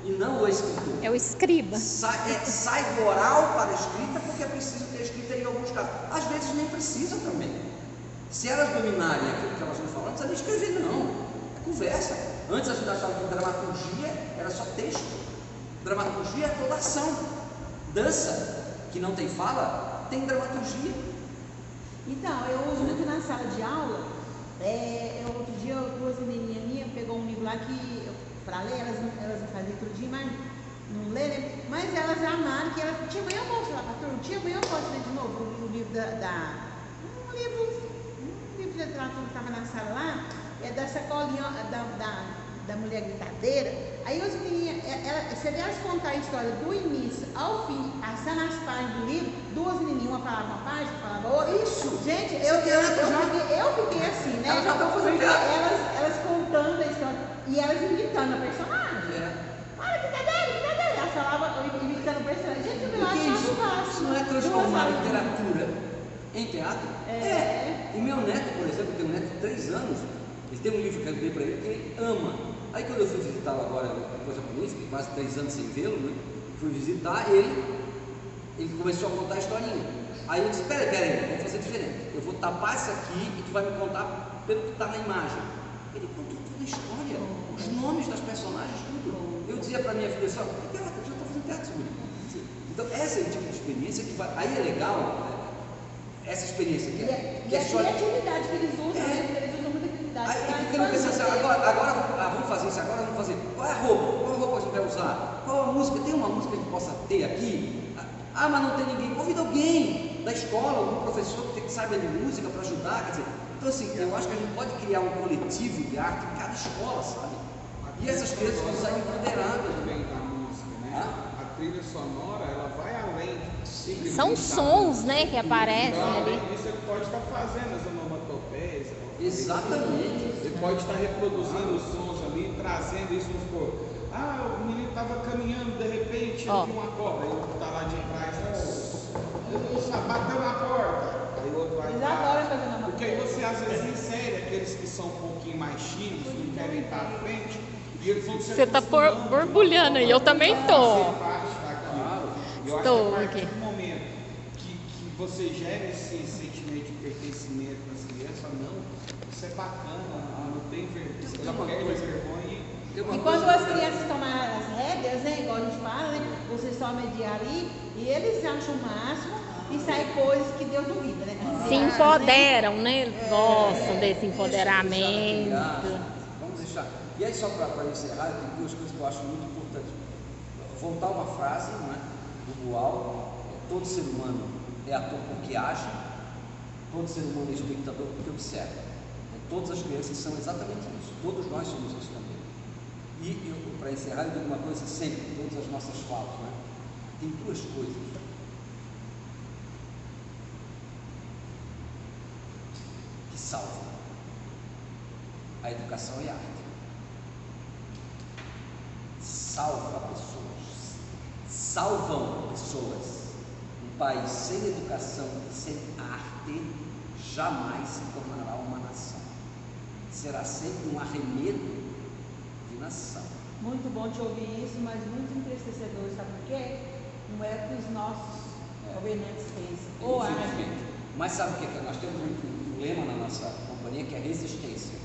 e não o escritor. É o escriba. Sai do oral para a escrita porque é preciso ter escrita em alguns casos. Às vezes nem precisa também. Se elas dominarem aquilo que elas vão falar, não precisa nem escrever, não. É conversa. Antes a gente achava que dramaturgia era só texto. Dramaturgia é toda ação. Dança, que não tem fala, tem dramaturgia. Então, eu uso muito na sala de aula. Outro dia, duas menininhas minhas pegou um livro lá que, para ler, elas não faziam todo dia, mas não lê, né? Mas elas amaram, que elas, tia, amanhã eu posso falar para a turma, tia, amanhã eu posso ler de novo o livro um livro de literatura que estava na sala lá, é da sacolinha da mulher gritadeira. Aí os meninos, você vê elas contar a história do início ao fim, passando as páginas do livro, duas menininhas, uma falava uma página, falava outra. Isso! Gente, eu fiquei assim, né? Porque elas contando a história e elas imitando a personagem. Olha, gritadeira! Elas falavam imitando o personagem. Gente, eu acho fácil. Isso não é transformar literatura em teatro? O meu neto, por exemplo, tem um neto de 3 anos, ele tem um livro que eu dei para ele que ele ama. Aí quando eu fui visitá-lo agora, depois da polícia, fiquei quase 3 anos sem vê-lo, né? Fui visitar ele começou a contar a historinha. Aí eu disse, peraí, vou fazer diferente. Eu vou tapar isso aqui e tu vai me contar pelo que está na imagem. Ele contou toda a história, os nomes das personagens, tudo. Eu dizia para minha filha assim, eu já estou fazendo teatro sobre isso. Então esse é o tipo de experiência que vai. Aí é legal, né? Essa experiência que é a criatividade que eles usam, né? Eles usam muita criatividade. Aí fica no pensamento, agora vamos fazer isso, agora vamos fazer. Qual é a roupa? Qual a roupa a gente vai usar? Qual a música? Tem uma música que a gente possa ter aqui? Mas não tem ninguém. Convida alguém da escola, algum professor que sabe de música para ajudar. Quer dizer, então assim, eu acho que a gente pode criar um coletivo de arte em cada escola, sabe? E essas crianças vão sair empoderadas também da música, né? A trilha sonora, ela vai além. São sons, né, que aparecem ali. Isso ele pode estar fazendo as onomatopeias. Exatamente. Ele pode estar reproduzindo os sons ali, trazendo isso, vamos supor. O menino estava caminhando, de repente ele viu uma cobra, ele está lá de trás, bateu na porta, aí o outro vai lá. Porque aí você às vezes insere aqueles que são um pouquinho mais tímidos, não querem estar à frente, e eles vão se Você está borbulhando aí, eu também estou. Eu acho que a partir do momento que você gera esse sentimento de pertencimento das crianças, não, isso é bacana, no tem vergonha. Ela perde a vergonha. E quando as crianças tomarem as rédeas, né, igual a gente fala, né, vocês só mediar ali, e eles acham o máximo e saem coisas que Deus duvida, né? Se empoderam, né? Eles gostam desse empoderamento. Vamos deixar. E aí, só para encerrar, tem duas coisas que eu acho muito importantes. Voltar uma frase, né, do Boal: todo ser humano é ator porque age, todo ser humano é espectador porque observa. Todas as crianças são exatamente isso, todos nós somos isso também. E para encerrar, eu digo uma coisa sempre, em todas as nossas falas, né? Tem duas coisas que salvam: a educação e a arte. Salvam pessoas. Um país sem educação e sem arte jamais se tornará uma nação. Será sempre um arremedo de nação. Muito bom te ouvir isso, mas muito entristecedor, sabe por quê? Não é o que os nossos governantes pensam. Infelizmente. Mas sabe o que é? Nós temos um lema na nossa companhia que é resistência.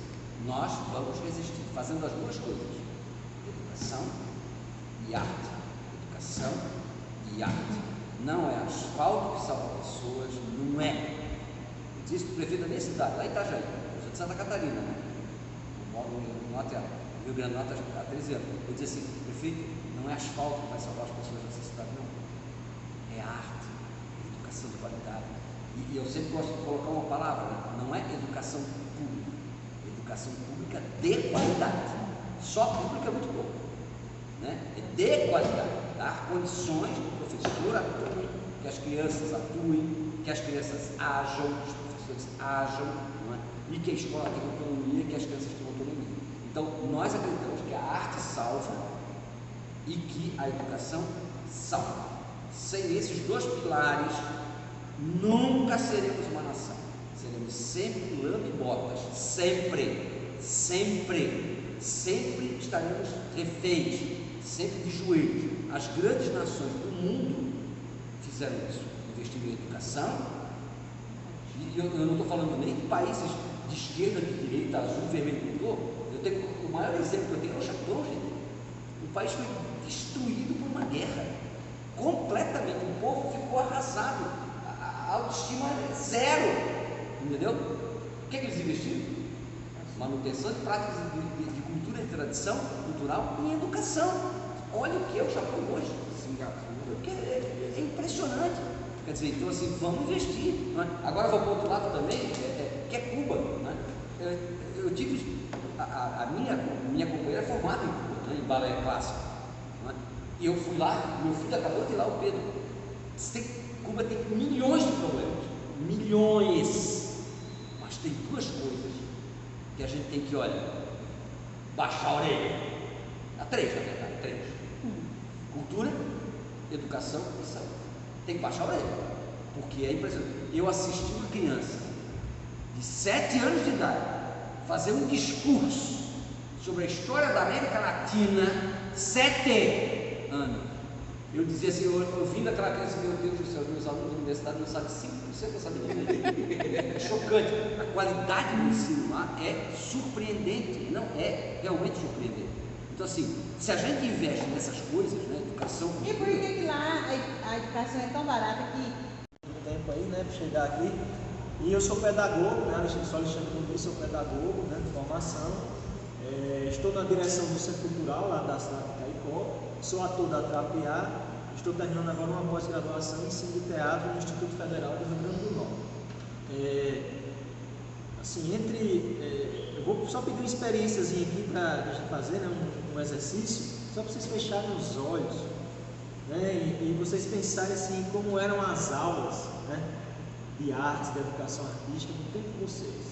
Nós vamos resistir, fazendo as duas coisas: educação e arte. Educação e arte. Não é asfalto que salva pessoas, não é. Eu disse para o prefeito da minha cidade, lá em Itajaí, eu sou de Santa Catarina, né? Eu moro no Norte, Rio Grande do Norte há 13 anos. Eu disse assim: prefeito, não é asfalto que vai salvar as pessoas dessa cidade, não. É arte, é educação de qualidade. E eu sempre gosto de colocar uma palavra, né? Não é educação pública, educação pública de qualidade. Só pública é muito pouco, né? É de qualidade, dar condições para o professor atuar, que as crianças atuem, que as crianças ajam, que os professores ajam, não é? E que a escola tenha autonomia, que as crianças tenham autonomia. Então, nós acreditamos que a arte salva e que a educação salva. Sem esses dois pilares, nunca seremos uma nação. Seremos sempre lambe-botas, sempre estaremos reféns, sempre de joelhos. As grandes nações do mundo fizeram isso, investiram em educação. E eu não estou falando nem de países de esquerda, de direita, azul, vermelho, eu tenho o maior exemplo que eu tenho é o Japão, gente. O país foi destruído por uma guerra, completamente. O povo ficou arrasado, a autoestima é zero, entendeu? O que é que eles investiram? Manutenção de práticas de cultura e tradição cultural e educação. Olha o que é o Japão hoje, Singapura, é impressionante. Quer dizer, então assim, vamos investir. Não é? Agora vou para o outro lado também, que é Cuba. Não é? Eu tive a minha companheira é formada em Cuba, né, em balé clássico. Não é? E eu fui lá, meu filho acabou de ir lá, o Pedro. Cuba tem milhões de problemas, milhões. Mas tem duas coisas que a gente tem que, olha, baixar a orelha. Há três, na verdade, três. Cultura, educação e saúde. Tem que baixar a orelha, porque é impressionante. Eu assisti uma criança de 7 anos de idade fazer um discurso sobre a história da América Latina, 7 anos. Eu dizia assim, eu vim daquela criança, meu Deus do céu, meus alunos da universidade não sabem 5% da saber direito. É chocante. A qualidade do ensino lá é surpreendente, não é realmente surpreendente. Então assim, se a gente investe nessas coisas, né, educação... E por que lá a educação é tão barata que... Tempo aí, né, para chegar aqui. E eu sou pedagogo, né, sou Alexandre Luiz, sou pedagogo, né, de formação. Estou na direção do Centro Cultural lá da cidade de Caicó. Sou ator da Trapear. Estou terminando agora uma pós-graduação em ensino de teatro no Instituto Federal do Rio Grande do Norte. Eu vou só pedir uma experiênciazinha aqui para a gente fazer, né, um exercício, só para vocês fecharem os olhos, né, e vocês pensarem assim como eram as aulas, né, de artes, de educação artística no tempo de vocês.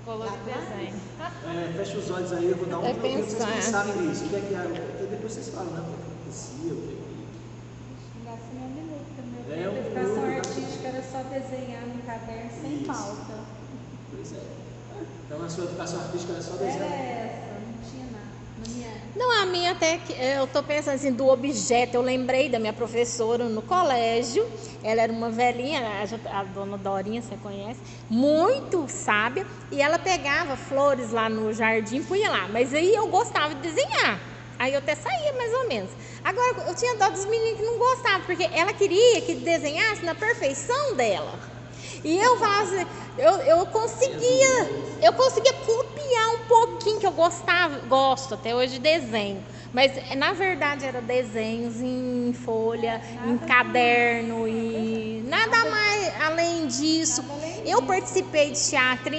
Coloque desenho. Fecha os olhos aí, eu vou dar um tempo para vocês pensarem nisso. O que é que era? Porque depois vocês falam, né? O que acontecia, o que A educação artística era só desenhar no caderno sem pauta. Pois é. Então a sua educação artística era só desenhar? Era essa, não tinha nada. Na minha... Não, a minha até que eu tô pensando assim, do objeto, eu lembrei da minha professora no colégio, ela era uma velhinha, a dona Dorinha, você conhece, muito sábia, e ela pegava flores lá no jardim, punha lá, mas aí eu gostava de desenhar, aí eu até saía mais ou menos. Agora, eu tinha dó dos meninos que não gostavam, porque ela queria que desenhasse na perfeição dela. E eu falava assim, eu conseguia copiar um pouquinho que eu gosto até hoje de desenho. Mas na verdade era desenhos em folha, em caderno e nada mais além disso. Eu participei de teatro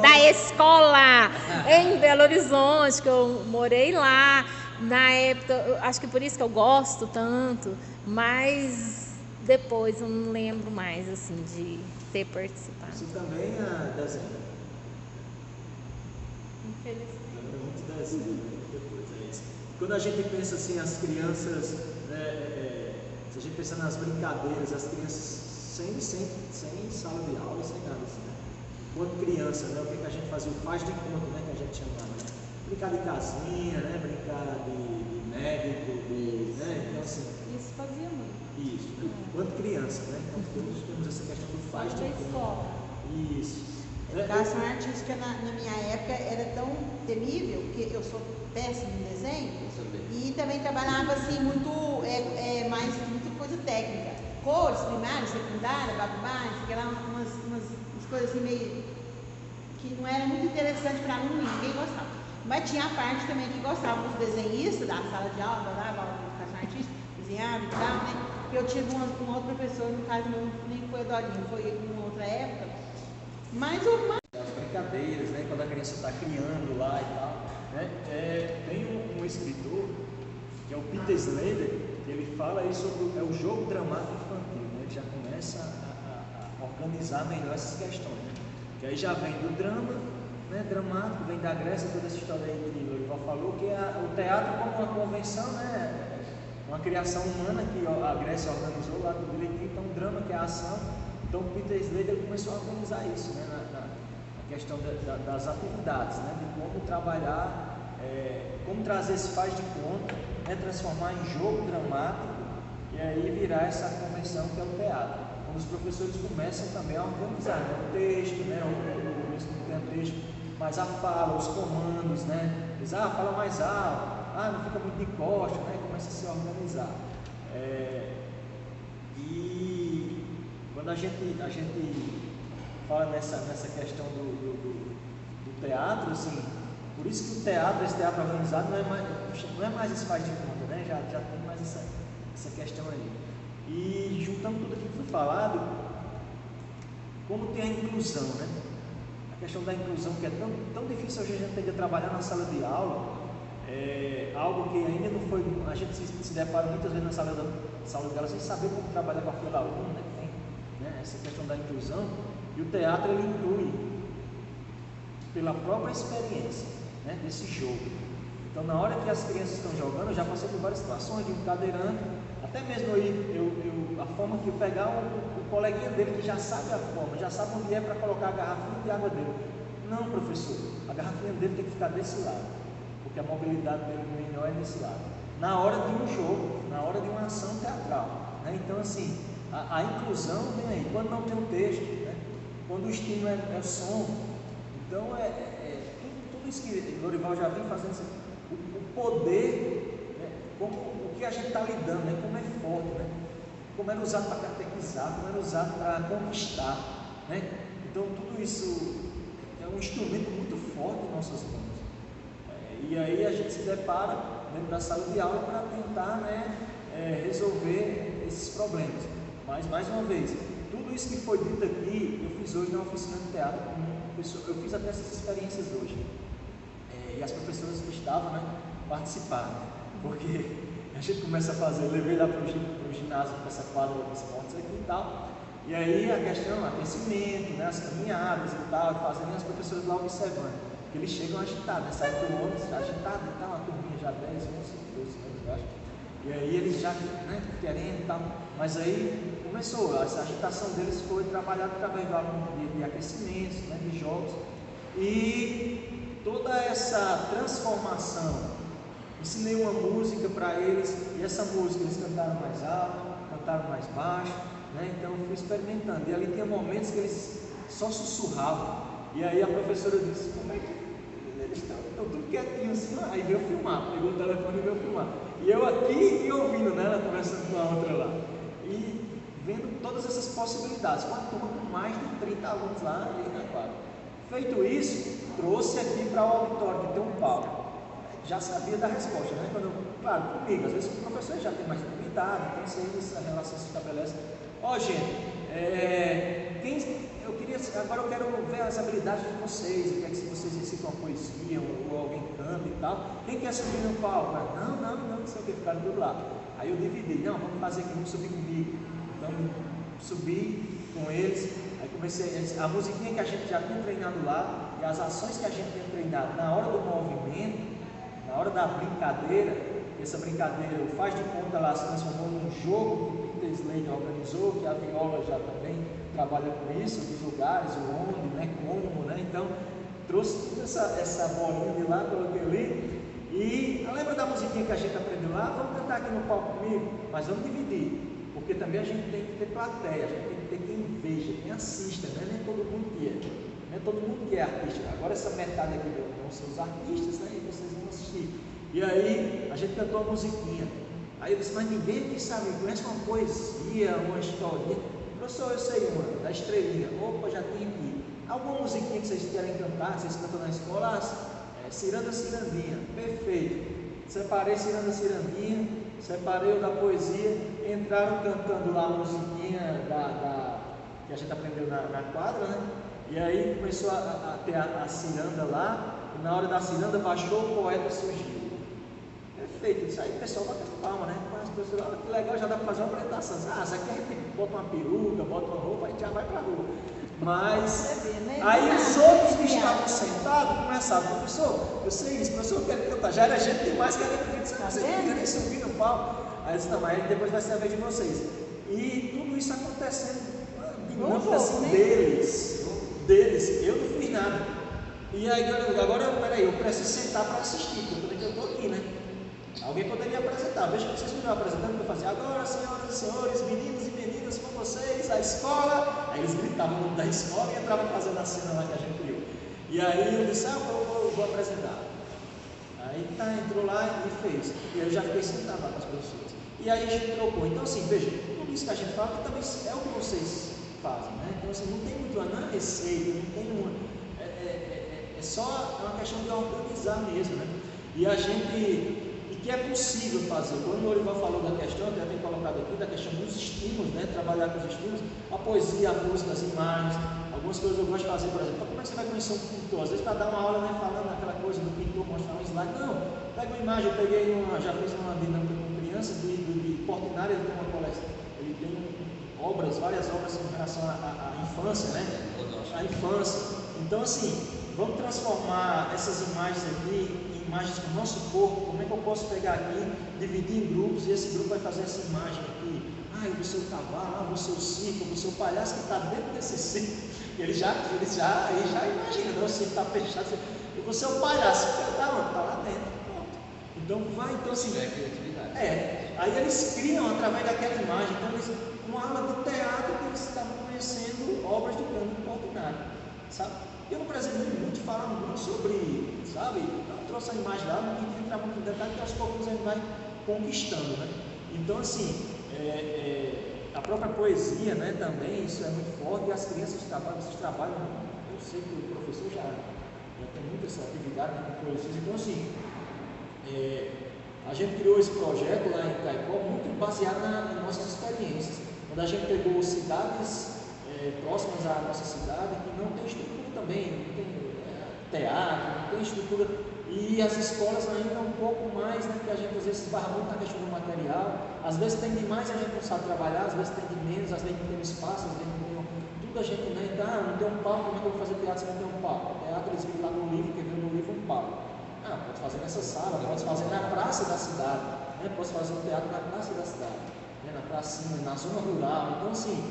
da escola em Belo Horizonte, que eu morei lá. Na época, acho que por isso que eu gosto tanto, mas depois eu não lembro mais assim de ter participado. Você também desenha? Infelizmente. Lembra muito desenho, depois é isso. Quando a gente pensa assim, as crianças, se a gente pensa nas brincadeiras, as crianças sem sala de aula, sem nada assim, né? Quando criança, né? O que a gente fazia? O faz de conta, né? Que a gente chamava, né? Brincar de casinha, né? Brincar de médico, né? Então assim. Isso fazia muito. Isso, né? Quando criança, né? Então todos temos essa questão do faz de Da conta. escola. Isso. Educação artística na minha época era tão temível, que eu sou péssima em desenho, e também trabalhava assim muito, mais muita coisa técnica. Cores, primária, secundária, babá, umas coisas assim meio que não era muito interessante para aluno, ninguém gostava. Mas tinha a parte também que gostava dos desenhistas da sala de aula, adorava aula de educação artística, desenhava e tal, né? Eu tive um outro professor, no caso não nem foi a Dorinha, foi em uma outra época. Mas as brincadeiras, né? Quando a criança está criando lá e tal, né? Tem um escritor que é o Peter Slater, que ele fala aí sobre o jogo dramático infantil, né? Ele já começa a organizar melhor essas questões, né? Que aí já vem do drama, né? Dramático, vem da Grécia, toda essa história aí que o Lorival falou, que é o teatro como uma convenção, né? Uma criação humana que a Grécia organizou lá do direitinho, então o drama que é a ação. Então o Peter Slater começou a organizar isso, né? Na questão das atividades, né? De como trabalhar, como trazer esse faz de conta, né? Transformar em jogo dramático e aí virar essa convenção que é o teatro. Quando os professores começam também a organizar, né? O texto, né? Não tem o texto, mas a fala, os comandos, né? Eles, fala mais alto, não fica muito de costas, né? Começa a se organizar. E quando a gente fala nessa questão do teatro, assim, por isso que esse teatro organizado não é mais esse faz de conta, né? Já tem mais essa questão aí. E juntando tudo aquilo que foi falado, como tem a inclusão, né? A questão da inclusão que é tão difícil hoje a gente ter que trabalhar na sala de aula, algo que ainda não foi, a gente se depara muitas vezes na sala de aula sem saber como trabalhar com aquele aluno, né? Que tem, né? Essa questão da inclusão, e o teatro ele inclui pela própria experiência, né? Desse jogo. Então na hora que as crianças estão jogando, eu já passei por várias situações de um cadeirante, até mesmo a forma que eu pegar o coleguinha dele que já sabe a forma, já sabe onde é para colocar a garrafinha de água dele. Não, professor, a garrafinha dele tem que ficar desse lado, porque a mobilidade dele melhor é desse lado. Na hora de um jogo, na hora de uma ação teatral, né? Então assim, a inclusão vem aí, quando não tem um texto, né? Quando o estímulo é o som, então tudo isso que Lorival já vem fazendo, assim, o poder, né? O que a gente está lidando, né? Como é forte, né? Como era usado para catequizar, como era usado para conquistar, né? Então tudo isso é um instrumento muito forte em nossas mãos. E aí a gente se depara dentro da sala de aula para tentar, né, resolver esses problemas. Mas, mais uma vez, tudo isso que foi dito aqui, eu fiz hoje na oficina de teatro com uma pessoa, eu fiz até essas experiências hoje. E as professoras que estavam, né, participaram, porque a gente começa a fazer, eu levei lá para o ginásio, para essa quadra de esportes aqui e tal, e aí a questão, aquecimento, né, as caminhadas e tal, fazendo, e as professoras lá observando. Porque eles chegam agitados, né? Saem do ônibus agitado e tal, uma turminha já 10, 11, 12 anos, eu acho. E aí eles já, né, querendo e tal. Mas aí começou, essa agitação deles foi trabalhada através de aquecimentos, né, de jogos. E toda essa transformação. Ensinei uma música para eles, e essa música eles cantaram mais alto, cantaram mais baixo, né? Então eu fui experimentando. E ali tinha momentos que eles só sussurravam. E aí a professora disse, como é que eles estão tudo quietinho assim? Aí veio filmar, pegou o telefone e veio filmar. E eu aqui e ouvindo, né, ela conversando com a outra lá. E vendo todas essas possibilidades. Uma turma com mais de 30 alunos lá na quadra. Feito isso, trouxe aqui para o auditório, que tem um palco. Já sabia da resposta, né? Claro, comigo, às vezes o professor já tem mais intimidade, então essa relação se estabelece. Gente, agora eu quero ver as habilidades de vocês, eu quero que vocês recitam uma poesia, ou alguém canta e tal. Quem quer subir no palco? Não sei o que, ficaram tudo lá. Aí eu dividi, vamos fazer aqui, vamos subir comigo. Então, subi com eles, aí comecei, a musiquinha que a gente já tinha treinado lá, e as ações que a gente tinha treinado na hora do movimento, na hora da brincadeira, essa brincadeira, o Faz de Conta lá se transformou num jogo que o Peter Slade organizou, que a Viola já também trabalha com isso, dos lugares, o onde, né, como, né, então trouxe toda essa bolinha de lá, coloquei ali, e lembra da musiquinha que a gente aprendeu lá? Vamos cantar aqui no palco comigo, mas vamos dividir, porque também a gente tem que ter plateia, a gente tem que ter quem veja, quem assista, né? Nem todo mundo que é, não é todo mundo que é artista. Agora essa metade aqui vão ser os artistas, né? E vocês vão assistir. E aí a gente cantou uma musiquinha. Aí eu disse, mas ninguém aqui sabe, conhece uma poesia, uma historinha? Professor, eu sei uma, da Estrelinha. Opa, já tem aqui. Alguma musiquinha que vocês querem cantar, vocês cantam na escola? Ciranda, Cirandinha. Perfeito. Separei Ciranda, Cirandinha, separei o da poesia, entraram cantando lá a musiquinha que a gente aprendeu na quadra, né? E aí começou a ter a ciranda lá, e na hora da ciranda baixou, o poeta surgiu. Perfeito, isso aí o pessoal bate palma, né? Mas, pessoal, que legal, já dá para fazer uma apresentação. Isso aqui a gente bota uma peruca, bota uma roupa, a gente já vai para a rua. Mas aí os outros que estavam sentados começaram, professor, eu sei isso, professor, eu quero cantar. Já era gente demais que era cantar, você não queria nem subir no palco. Aí eu disse, não, mas depois vai ser a vez de vocês. E tudo isso acontecendo, dinâmica assim deles, eu não fiz nada. E aí agora, peraí, eu preciso sentar para assistir, porque eu estou aqui, né? Alguém poderia apresentar, veja que vocês estão apresentando, eu fazia, agora senhoras e senhores, meninos e meninas, com vocês, a escola. Aí eles gritavam o nome da escola e entravam fazendo a cena lá que a gente criou. E aí eu disse, vou apresentar. Aí entrou lá e fez. E aí eu já fiquei sentado lá com as pessoas. E aí a gente trocou. Então assim, veja, tudo isso que a gente fala também é o que vocês fazem, né? Então assim, não tem muito uma receita, não tem uma. É só uma questão de organizar mesmo, né? E a gente. Que é possível fazer. Quando o Orival falou da questão, eu tenho colocado aqui, da questão dos estímulos, né? Trabalhar com os estímulos, a poesia, a música, as imagens, algumas coisas eu gosto de fazer, por exemplo, como é que você vai conhecer um pintor? Às vezes para dar uma aula, né, falando aquela coisa do pintor, mostrar um slide, não, pega uma imagem, já fiz uma dinâmica com crianças de Portinari, ele tem uma coleção, ele tem várias obras em relação à infância, né? A infância. Então assim, vamos transformar essas imagens aqui imagens do nosso corpo. Como é que eu posso pegar aqui, dividir em grupos, e esse grupo vai fazer essa imagem aqui, eu vou ser o cavalo, eu vou ser o circo, eu vou ser o palhaço que está dentro desse circo, ele já imagina, né? O circo está fechado, eu vou ser o palhaço, está lá dentro, pronto. Então assim, aí eles criam através daquela imagem, então eles, uma aula de teatro que eles estavam conhecendo obras do Cândido Portinari, sabe? Eu não precisei muito falar muito sobre, sabe? Eu trouxe a imagem lá, não queria entrar muito em detalhe, porque aos poucos a gente vai conquistando, né? Então, assim, a própria poesia, né, também, isso é muito forte, e as crianças trabalham, eu sei que o professor já tem muita essa atividade, né, com poesias, então, assim, a gente criou esse projeto lá em Caicó muito baseado nas nossas experiências, quando a gente pegou cidades próximas à nossa cidade, que não tem estrutura também, não tem teatro, não tem estrutura, e as escolas ainda um pouco mais, né, que a gente às vezes esbarra muito na questão do material, às vezes tem demais e a gente não sabe trabalhar, às vezes tem de menos, às vezes não tem espaço, às vezes não tem tudo, a gente não tem um palco, como é que eu vou fazer teatro se não tem um palco? O teatro eles viram lá no livro, que viu no livro um palco. Pode fazer nessa sala, pode fazer na praça da cidade, né? Pode fazer um teatro na praça da cidade, né? Na pracinha, na zona rural. Então assim,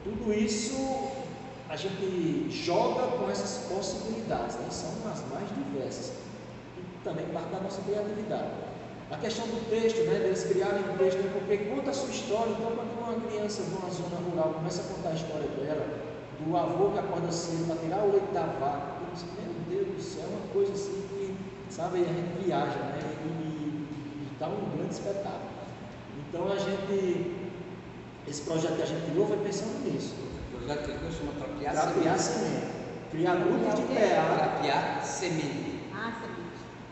tudo isso a gente joga com essas possibilidades, né? São as mais diversas, e também parte da nossa criatividade. A questão do texto, né? Deles criarem um texto, porque conta a sua história. Então, quando uma criança numa zona rural começa a contar a história dela, do avô que acorda cedo para tirar o leite da vaca, eu digo, meu Deus do céu, é uma coisa assim que, sabe, a gente viaja, né? E dá um grande espetáculo. Então, esse projeto que a gente criou foi pensando nisso. O projeto que ele chama Trapear Semente. Criar grupos de teatro. Trapear Semente.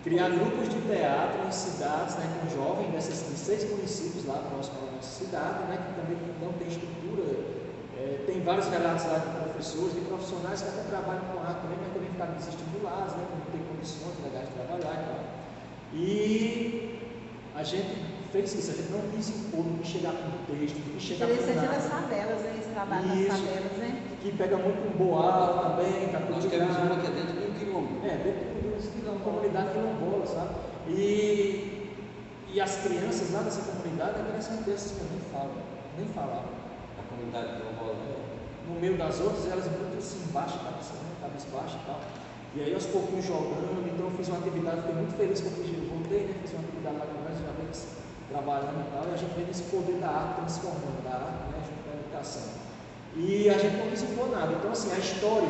Criar grupos de teatro em cidades, né, com jovens de 6 municípios lá próximo à nossa cidade, né, que também não tem estrutura. Tem vários relatos lá de professores, de profissionais que até trabalham com arte também, mas também ficaram desestimulados, né, não tem condições legais de trabalhar e tal. E a gente fez isso, a gente não quis impor, não quis chegar com texto, não quis chegar com Interessante nada. das favelas, né? Esse trabalho das favelas, né? Que pega muito com boal também, Nós temos uma que é dentro de um quilombo. dentro da comunidade quilombola, sabe? E as crianças lá dessa comunidade, é interessante dessas que eu nem falavam. A comunidade quilombola. No meio das outras, elas muito assim, baixas, cabeça baixa e tal. E aí aos pouquinhos jogando, então eu fiz uma atividade, fiquei muito feliz que eu voltei, né? Fiz uma atividade lá com nós, já vem trabalhando e tal, e a gente vê nesse poder da arte transformando, da arte, né, junto com a educação. E a gente não quis impor nada. Então, assim, a história,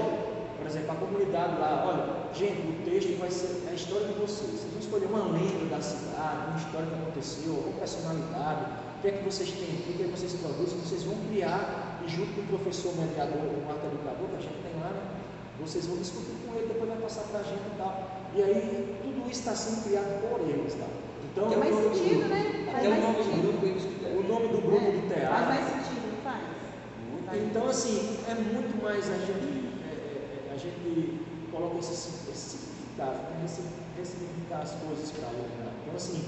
por exemplo, a comunidade lá, olha, gente, o texto vai ser a história de vocês. Vocês vão escolher uma lenda da cidade, uma história que aconteceu, alguma personalidade, o que é que vocês têm aqui, o que é que vocês produzem, vocês vão criar, e junto com o professor mediador, o arte educador, que a gente tem lá, né, vocês vão discutir com ele, depois vai passar para a gente e tal. E aí, tudo isso está sendo criado por eles, tá? Então, tem mais sentido, né? Até o nome do grupo eles o nome do grupo do teatro. Faz mais sentido, não faz? Então, assim, é muito mais a gente coloca esse significado, né? Ressignificar as coisas para ele. Né? Então, assim,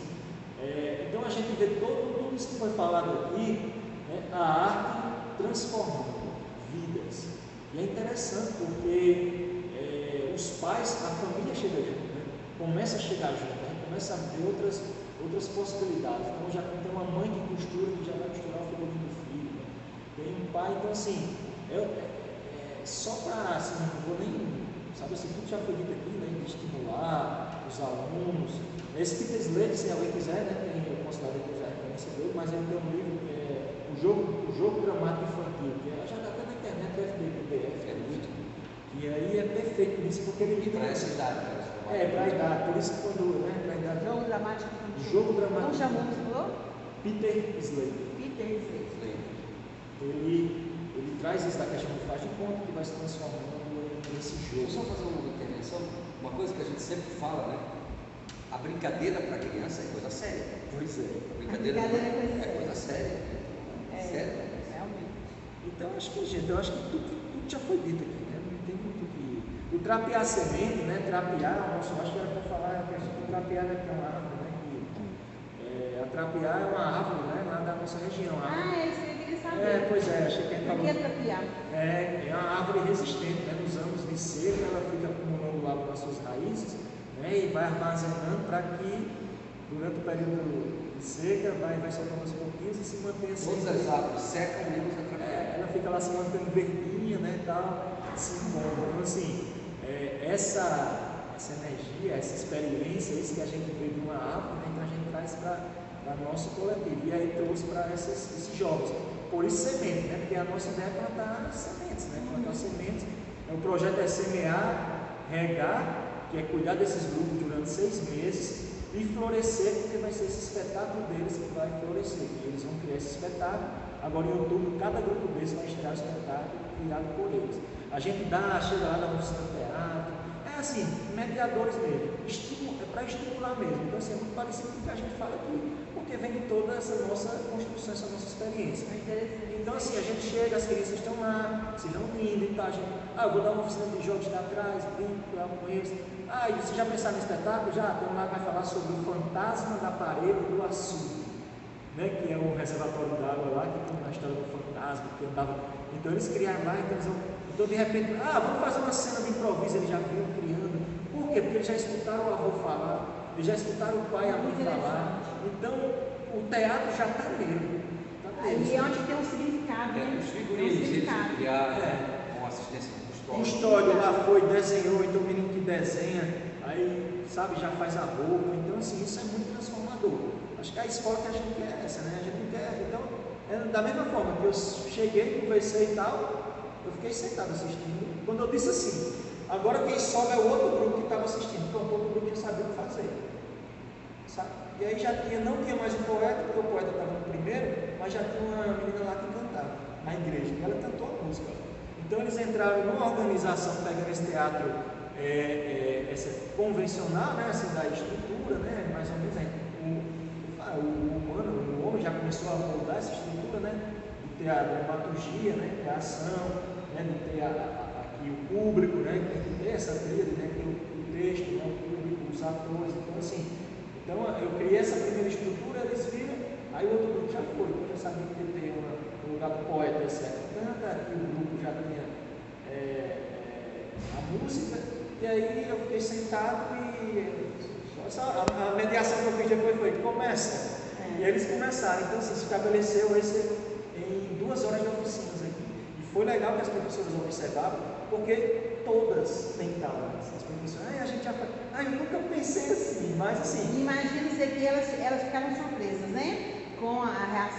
então a gente vê tudo isso que foi falado aqui, né? A arte transformando vidas. E é interessante porque os pais, a família chega junto, né? Começa a chegar junto, né? Começa a ver outras possibilidades. Então já tem uma mãe que costura, que já vai costurar o figurino do filho, né? Tem um pai, então assim, só para, assim, não vou nem, sabe assim, tudo já foi dito aqui, né? De estimular os alunos. Esse Peter Slade, se alguém quiser, né? Eu considero que já referência dele, mas ele tem um livro que é o jogo dramático infantil, que já está até na internet, o FBPF, é muito. E aí é perfeito nisso, porque ele lida para essa idade, para a idade, por isso que quando, né, para a idade. Jogo dramático infantil. Jogo dramático. Como chamou, você falou? Peter Slade. Peter Slade. Ele traz isso da questão do faz de conta que vai se transformando nesse jogo. Vou só fazer uma intervenção, uma coisa que a gente sempre fala, né? A brincadeira para a criança é coisa séria. Pois é. A brincadeira é coisa séria. Sério. Realmente. Então, acho que, gente, tudo já foi dito aqui, né? Não tem muito que. O trapear semente, né? Trapear, nossa, eu acho que era para falar a questão do trapear, né? Que é uma árvore, né? A trapear é uma árvore, né? Lá da nossa região. Isso eu queria saber. Pois é, achei que Por que trapear? É uma árvore resistente, né? Nos anos de seca, ela fica acumulando água nas suas raízes, né? E vai armazenando para que, durante o período de seca, vai soltando aos pouquinhos e se mantém assim. Todas as árvores secam menos a trapear. Ela fica lá se mantendo verdinha, né? E tal, se envolve. Então, assim, essa energia, essa experiência, isso que a gente vê de uma árvore, né? Então a gente traz para nosso coletivo. E aí trouxe para esses jovens. Por isso semente, né? Porque a nossa ideia é plantar sementes, né? Plantar sementes. O projeto é semear, regar, que é cuidar desses grupos durante 6 meses e florescer, porque vai ser esse espetáculo deles que vai florescer. Eles vão criar esse espetáculo. Agora em outubro, cada grupo deles vai estrear o espetáculo criado por eles. A gente chega lá na oficina de teatro, assim, mediadores mesmo, é para estimular mesmo. Então, assim, é muito parecido com o que a gente fala aqui, porque vem de toda essa nossa construção, essa nossa experiência. Então, assim, a gente chega, as crianças estão lá, se reunindo e tal, eu vou dar uma oficina de jogos teatrais, brinco lá com eles. E você já pensaram no espetáculo? Já, tem um lá que vai falar sobre o fantasma da parede do açude, né, que é um reservatório d'água lá, que tem uma história do fantasma, que andava. Então eles criaram lá, então de repente, vamos fazer uma cena de improviso, eles já vinham criando. Por quê? Porque eles já escutaram o avô falar, eles já escutaram o pai e a mãe falar. Então o teatro já está nele. Aí é onde tem um significado, né? Os figurinos eles criaram com assistência Custódio lá foi, desenhou, então o menino que desenha, aí, sabe, já faz a roupa. Então, assim, isso é muito transformador. Acho que a escola que a gente quer é essa, né? A gente não quer. Então, da mesma forma que eu cheguei, conversei e tal, eu fiquei sentado assistindo. Quando eu disse assim, agora quem sobe é o outro grupo que estava assistindo, porque o outro grupo já sabia o que fazer. Sabe? E aí não tinha mais o poeta, porque o poeta estava no primeiro, mas já tinha uma menina lá que cantava na igreja, e ela cantou a música. Então eles entraram numa organização pegando esse teatro essa convencional, né, assim, da estrutura, né, mais ou menos o homem já começou a moldar essa estrutura, né, de ter a dramaturgia, né, ter a ação, né, de ter aqui o público, né, que tem que ter essa trilha, né, ter o texto, né, o público, os atores. Então, assim, eu criei essa primeira estrutura, eles viram, aí o outro grupo já foi, eu já sabia que ia ter um lugar para o poeta, etc. Canta, aqui o grupo já tinha a música, e aí eu fiquei sentado e a mediação que eu fiz depois foi, começa. E eles começaram, então assim, se estabeleceu em 2 horas de oficinas aqui. E foi legal que as professoras observavam, porque todas tentavam. As professoras, a gente já faz. Eu nunca pensei assim, mas assim. Imagina dizer que elas ficaram surpresas, né? Com a reação.